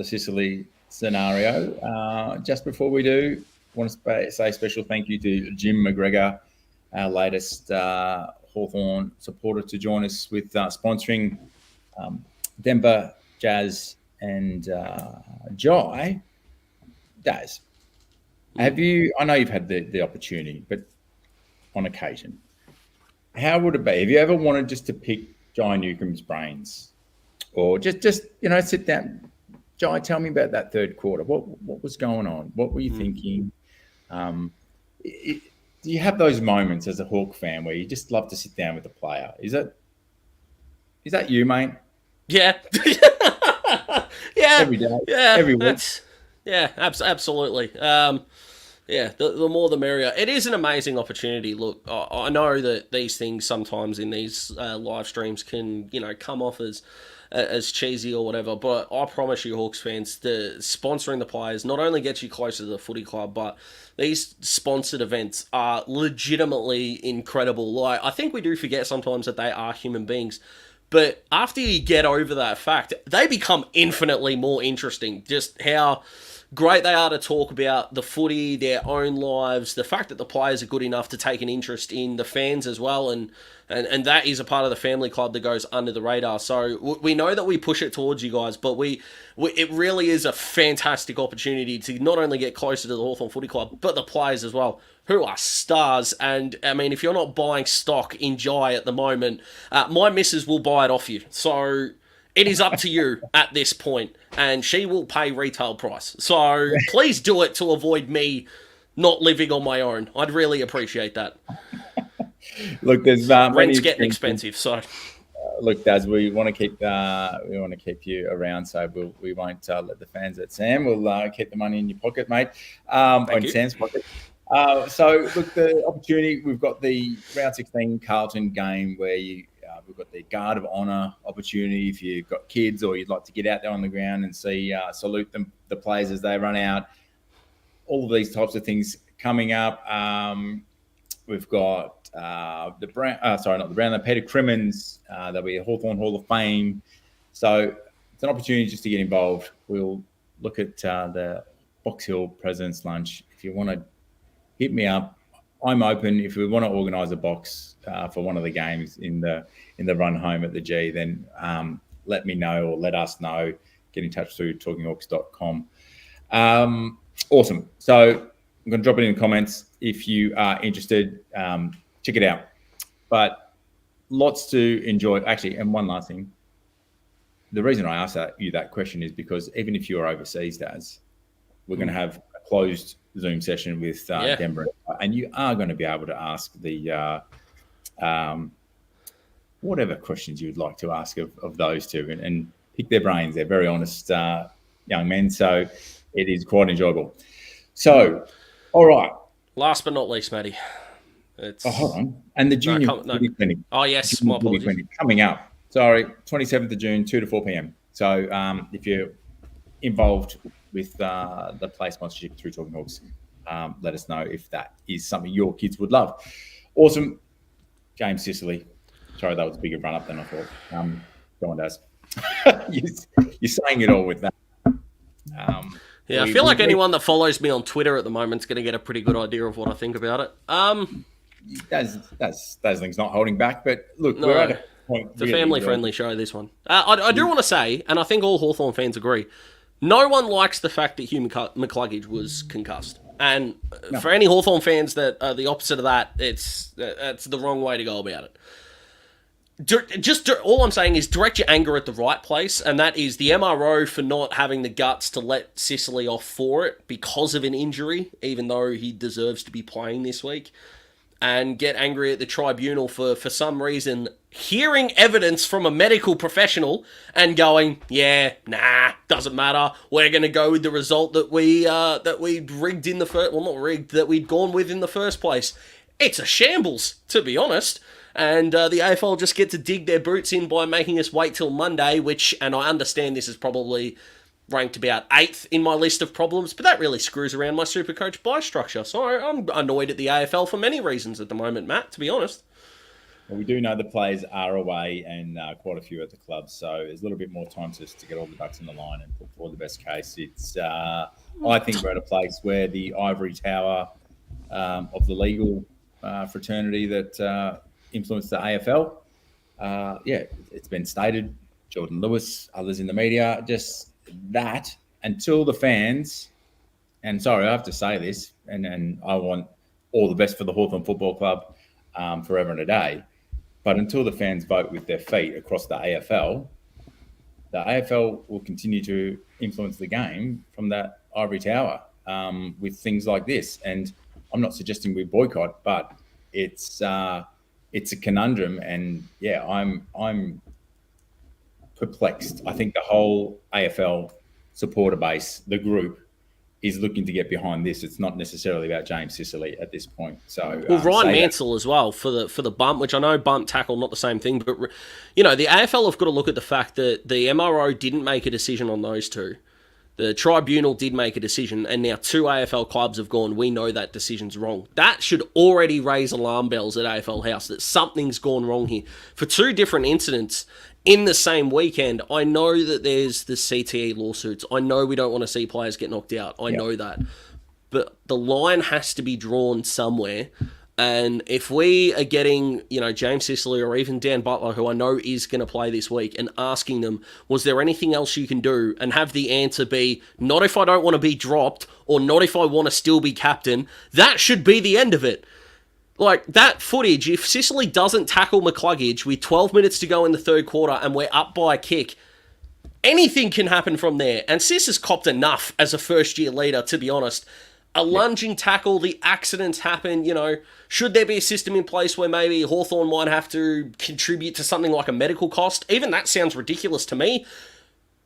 Sicily scenario. Just before we do, I want to say a special thank you to Jim McGregor, our latest Hawthorn supporter, to join us with sponsoring Denver Jazz and Jai. Daz, I know you've had the opportunity, but on occasion, how would it be? Have you ever wanted just to pick Jai Newcomb's brains, or just sit down? Jai, tell me about that third quarter. What was going on? What were you thinking? Do you have those moments as a Hawk fan where you just love to sit down with a player? Is that you, mate? Yeah. Yeah. Every day. Yeah. Every week. Absolutely. The more the merrier. It is an amazing opportunity. Look, I know that these things sometimes in these live streams can, come off as cheesy or whatever, but I promise you, Hawks fans, the sponsoring the players not only gets you closer to the footy club, but these sponsored events are legitimately incredible. Like, I think we do forget sometimes that they are human beings, But after you get over that fact, they become infinitely more interesting. Just how great they are to talk about the footy, their own lives, the fact that the players are good enough to take an interest in the fans as well, and that is a part of the family club that goes under the radar. So we know that we push it towards you guys, but it really is a fantastic opportunity to not only get closer to the Hawthorn Footy Club, but the players as well, who are stars. And, I mean, if you're not buying stock in Jai at the moment, my missus will buy it off you. So it is up to you at this point, and she will pay retail price. So please do it to avoid me not living on my own. I'd really appreciate that. Look, there's rent's getting expensive, so look, Daz, we want to keep you around, so we won't let the fans at Sam. We'll keep the money in your pocket, mate, in Sam's pocket. So look, the opportunity, we've got the round 16 Carlton game where we've got the Guard of Honour opportunity. If you've got kids or you'd like to get out there on the ground and see salute the players as they run out, all of these types of things coming up. We've got the Peter Crimmins. There'll be a Hawthorn Hall of Fame. So it's an opportunity just to get involved. We'll look at the Box Hill President's Lunch. If you want to hit me up, I'm open. If we want to organise a box for one of the games in the run home at the G, then let me know or let us know. Get in touch through talkinghawks.com. Awesome. So I'm going to drop it in the comments if you are interested. Check it out. But lots to enjoy. Actually, and one last thing. The reason I asked you that question is because even if you're overseas, Daz, we're going to have a closed Zoom session with Denver, and you are going to be able to ask the whatever questions you'd like to ask of those two and pick their brains. They're very honest young men, so it is quite enjoyable. So, all right. Last but not least, Matty. Hold on. And the Junior Footy Clinic. Oh, yes, my apologies. Coming up. Sorry, 27th of June, 2 to 4 p.m. So if you're involved with the play sponsorship through Talking Hawks, let us know if that is something your kids would love. Awesome. James Sicily. Sorry, that was a bigger run-up than I thought. Go on, Daz. You're saying it all with that. I feel like anyone that follows me on Twitter at the moment is going to get a pretty good idea of what I think about it. Those things not holding back, but look, we're at a point. It's a family-friendly show, this one. I do want to say, and I think all Hawthorn fans agree, no one likes the fact that Hugh McCluggage was concussed. And for any Hawthorn fans that are the opposite of that, that's the wrong way to go about it. All I'm saying is direct your anger at the right place, and that is the MRO for not having the guts to let Sicily off for it because of an injury, even though he deserves to be playing this week, and get angry at the tribunal for some reason hearing evidence from a medical professional and going, doesn't matter, we're going to go with the result that we rigged in the first, well, not rigged, that we'd gone with in the first place. It's a shambles, to be honest. And the AFL just get to dig their boots in by making us wait till Monday, which, and I understand this is probably ranked about 8th in my list of problems, but that really screws around my Supercoach buy structure. So I'm annoyed at the AFL for many reasons at the moment, Matt, to be honest. Well, we do know the players are away and quite a few at the club, so there's a little bit more time to get all the ducks in the line and put forward the best case. It's I think we're at a place where the ivory tower of the legal fraternity that influenced the AFL. It's been stated, Jordan Lewis, others in the media, just that until the fans, and sorry, I have to say this, and I want all the best for the Hawthorn Football Club forever and a day, but until the fans vote with their feet across the AFL will continue to influence the game from that ivory tower with things like this. And I'm not suggesting we boycott, but it's a conundrum, and I'm perplexed. I think the whole AFL supporter base, the group, is looking to get behind this. It's not necessarily about James Sicily at this point. So, Ryan Mansell as well for the bump, which I know bump tackle not the same thing, but the AFL have got to look at the fact that the MRO didn't make a decision on those two. The tribunal did make a decision, and now 2 AFL clubs have gone, we know that decision's wrong. That should already raise alarm bells at AFL House that something's gone wrong here. For 2 different incidents, in the same weekend, I know that there's the CTE lawsuits. I know we don't want to see players get knocked out. I know that. But the line has to be drawn somewhere. And if we are getting, James Sicily or even Dan Butler, who I know is going to play this week, and asking them, was there anything else you can do? And have the answer be, not if I don't want to be dropped, or not if I want to still be captain. That should be the end of it. Like, that footage, if Sicily doesn't tackle McCluggage with 12 minutes to go in the third quarter and we're up by a kick, anything can happen from there. And Sis has copped enough as a first-year leader, to be honest. A lunging tackle, the accidents happen, should there be a system in place where maybe Hawthorn might have to contribute to something like a medical cost? Even that sounds ridiculous to me.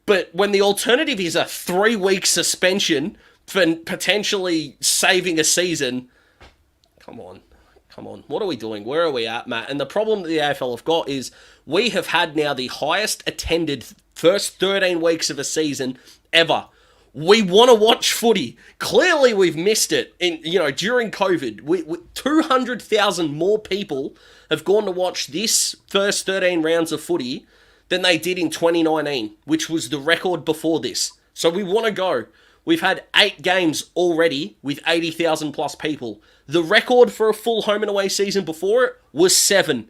But when the alternative is a 3-week suspension for potentially saving a season, come on. What are we doing? Where are we at, Matt? And the problem that the AFL have got is we have had now the highest attended first 13 weeks of a season ever. We want to watch footy. Clearly, we've missed it. During COVID, 200,000 more people have gone to watch this first 13 rounds of footy than they did in 2019, which was the record before this. So we want to go. We've had 8 games already with 80,000 plus people. The record for a full home and away season before it was 7.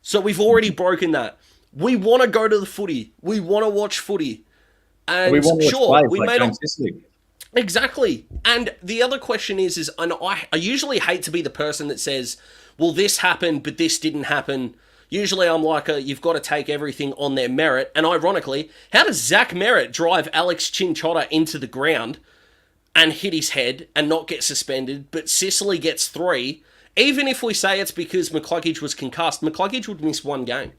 So we've already broken that. We want to go to the footy. We want to watch footy. And we want to watch we like may not... Exactly. And the other question is and I usually hate to be the person that says, well, this happened, but this didn't happen. Usually I'm like, you've got to take everything on their merit. And ironically, how does Zach Merritt drive Alex Chinchotta into the ground and hit his head and not get suspended, but Sicily gets 3? Even if we say it's because McCluggage was concussed, McCluggage would miss 1 game.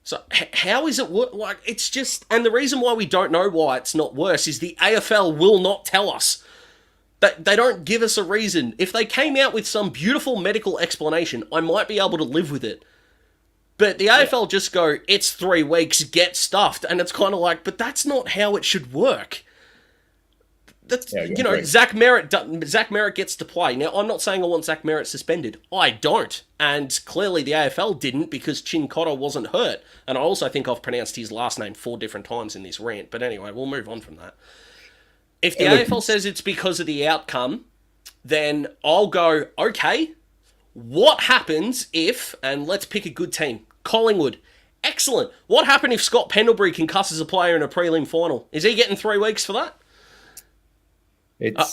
So how is it like? It's just, and the reason why we don't know why it's not worse is the AFL will not tell us. They don't give us a reason. If they came out with some beautiful medical explanation, I might be able to live with it. But the AFL just go, it's 3 weeks, get stuffed. And it's kind of like, but that's not how it should work. That's, Zach Merritt gets to play. Now, I'm not saying I want Zach Merritt suspended. I don't. And clearly the AFL didn't because Chinchotta wasn't hurt. And I also think I've pronounced his last name 4 different times in this rant. But anyway, we'll move on from that. If the AFL says it's because of the outcome, then I'll go, okay, what happens if, and let's pick a good team, Collingwood. Excellent. What happened if Scott Pendlebury concusses a player in a prelim final? Is he getting 3 weeks for that?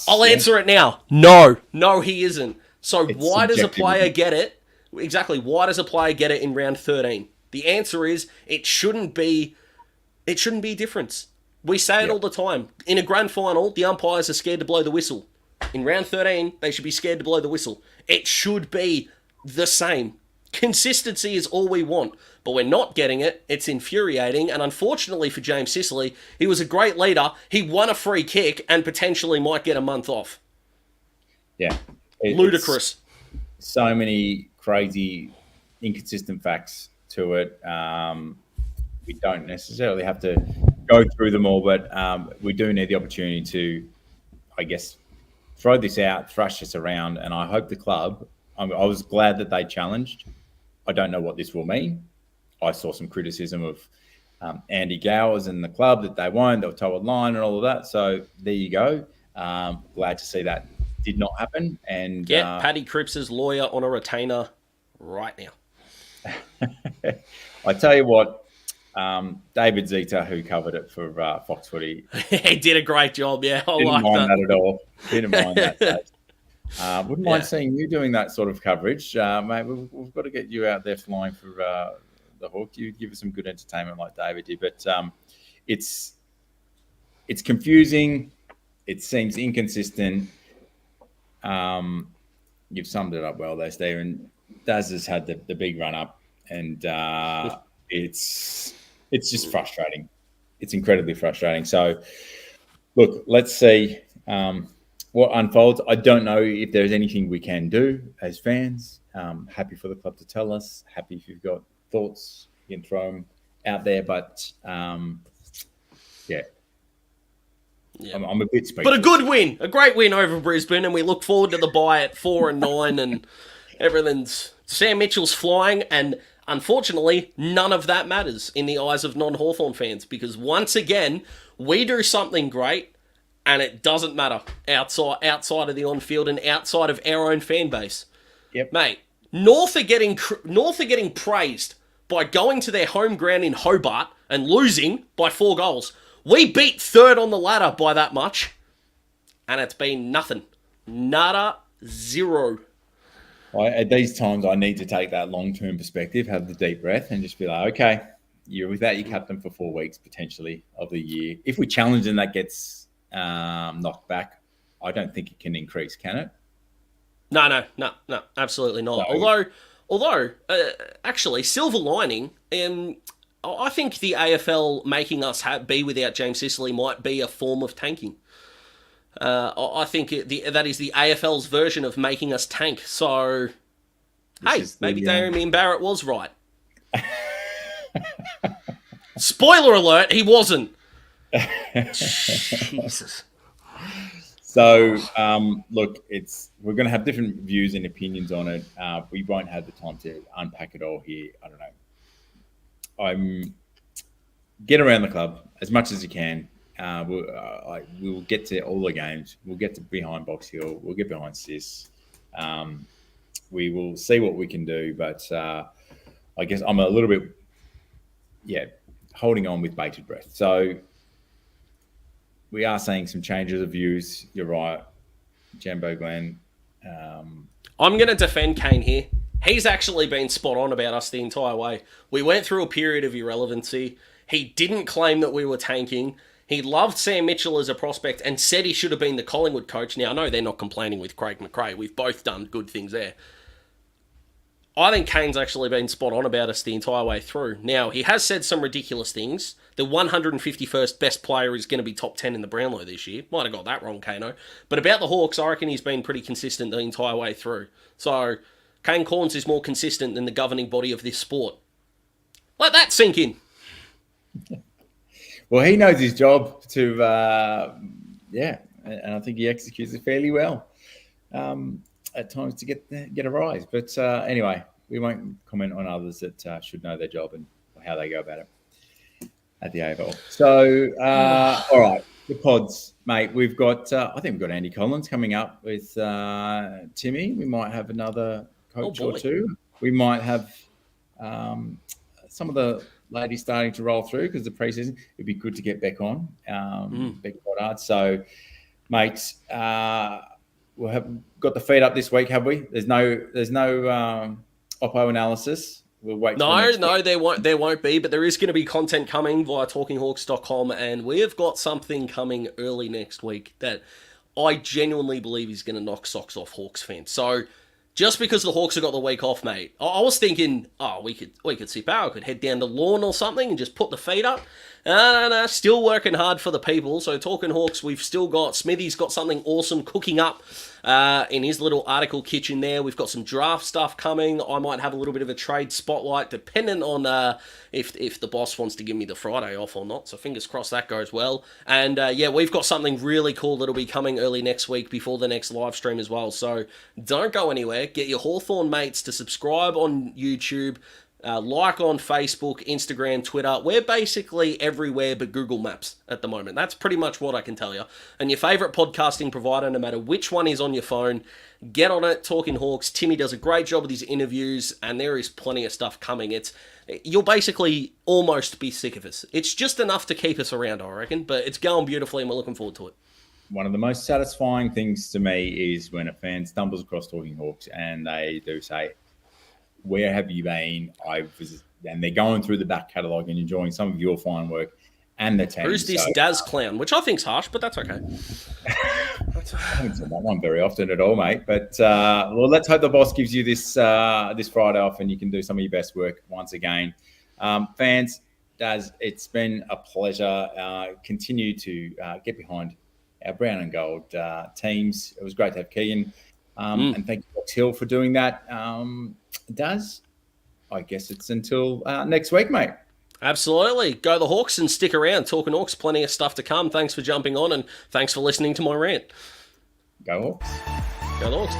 I'll answer it now. No, he isn't. So why does a player get it? Exactly. Why does a player get it in round 13? The answer is it shouldn't be a difference. We say it all the time. In a grand final, the umpires are scared to blow the whistle. In round 13, they should be scared to blow the whistle. It should be the same. Consistency is all we want, but we're not getting it. It's infuriating, and unfortunately for James Sicily, he was a great leader. He won a free kick and potentially might get a month off. Yeah. Ludicrous. So many crazy, inconsistent facts to it. We don't necessarily have to go through them all, but we do need the opportunity to, I guess, throw this out, thrash this around, and I hope the club, I was glad that they challenged. I don't know what this will mean. I saw some criticism of Andy Gowers and the club that they won't, they'll toe a line and all of that. So there you go. Glad to see that did not happen. And get Paddy Cripps' lawyer on a retainer right now. I tell you what, David Zita, who covered it for Fox Footy, he did a great job. Yeah, I didn't like mind that. that at all. Didn't mind that. Wouldn't mind seeing you doing that sort of coverage, mate. We've got to get you out there flying for the Hawk. You give us some good entertainment like David did, but it's confusing. It seems inconsistent. You've summed it up well there, Stephen. Daz has had the big run up, and it's just frustrating. It's incredibly frustrating. So, look, let's see what unfolds. I don't know if there's anything we can do as fans. Happy for the club to tell us. Happy if you've got thoughts, you can throw them out there. But yeah. I'm a bit speechless. But a good win, a great win over Brisbane, and we look forward to the bye at 4-9, and everything's. Sam Mitchell's flying, and Unfortunately, none of that matters in the eyes of non-Hawthorn fans, because once again, we do something great, and it doesn't matter outside of the on-field and outside of our own fan base. Yep. Mate, North are getting praised by going to their home ground in Hobart and losing by 4 goals. We beat third on the ladder by that much, and it's been nothing. Nada, zero. At these times, I need to take that long-term perspective, have the deep breath, and just be like, okay, you're without your captain for 4 weeks, potentially, of the year. If we challenge and that gets knocked back, I don't think it can increase, can it? No, absolutely not. So, although, actually, silver lining, I think the AFL making us be without James Sicily might be a form of tanking. I think that is the AFL's version of making us tank. So, maybe Damien Barrett was right. Spoiler alert, he wasn't. Jesus. So, look, we're going to have different views and opinions on it. We won't have the time to unpack it all here. I don't know. Get around the club as much as you can. We'll get to all the games. We'll get to behind Box Hill. We'll get behind Sis. We will see what we can do. But I guess I'm a little bit, holding on with bated breath. So we are seeing some changes of views. You're right, Jambo Glenn. I'm going to defend Kane here. He's actually been spot on about us the entire way. We went through a period of irrelevancy. He didn't claim that we were tanking. He loved Sam Mitchell as a prospect and said he should have been the Collingwood coach. Now, I know they're not complaining with Craig McRae. We've both done good things there. I think Kane's actually been spot on about us the entire way through. Now, he has said some ridiculous things. The 151st best player is going to be top 10 in the Brownlow this year. Might have got that wrong, Kano. But about the Hawks, I reckon he's been pretty consistent the entire way through. So, Kane Corns is more consistent than the governing body of this sport. Let that sink in. Well, he knows his job to, and I think he executes it fairly well at times to get a rise. But anyway, we won't comment on others that should know their job and how they go about it at the AFL. So, all right, the pods, mate. We've got, I think we've got Andy Collins coming up with Timmy. We might have another coach or two. We might have some of the ladies starting to roll through because the preseason. It'd be good to get Beck on, Beck Goddard. So, mate, we'll have got the feed up this week, have we? There's no Oppo analysis. We'll wait. No, there won't be, but there is going to be content coming via talkinghawks.com, and we have got something coming early next week that I genuinely believe is going to knock socks off Hawks fans. So, just because the Hawks have got the week off, mate, I was thinking, we could sit back, we could head down to Lawn or something and just put the feet up. No, still working hard for the people. So Talking Hawks, we've still got, Smithy's got something awesome cooking up in his little article kitchen there. We've got some draft stuff coming. I might have a little bit of a trade spotlight, depending on if the boss wants to give me the Friday off or not. So fingers crossed that goes well. And we've got something really cool that'll be coming early next week before the next live stream as well. So don't go anywhere. Get your Hawthorn mates to subscribe on YouTube. Like on Facebook, Instagram, Twitter. We're basically everywhere but Google Maps at the moment. That's pretty much what I can tell you. And your favourite podcasting provider, no matter which one is on your phone, get on it. Talking Hawks. Timmy does a great job with his interviews, and there is plenty of stuff coming. You'll basically almost be sick of us. It's just enough to keep us around, I reckon, but it's going beautifully and we're looking forward to it. One of the most satisfying things to me is when a fan stumbles across Talking Hawks and they do say, "Where have you been?" And they're going through the back catalogue and enjoying some of your fine work and the team. Who's this Daz clown? Which I think's harsh, but that's okay. I haven't seen that one very often at all, mate. But let's hope the boss gives you this Friday off and you can do some of your best work once again. Fans, Daz, it's been a pleasure. Continue to get behind our brown and gold teams. It was great to have Keegan. And thank you, Box Hill, for doing that. Does I guess it's until next week, mate. Absolutely. Go the Hawks and stick around. Talking Hawks, plenty of stuff to come. Thanks for jumping on and thanks for listening to my rant. Go Hawks. Go the Hawks.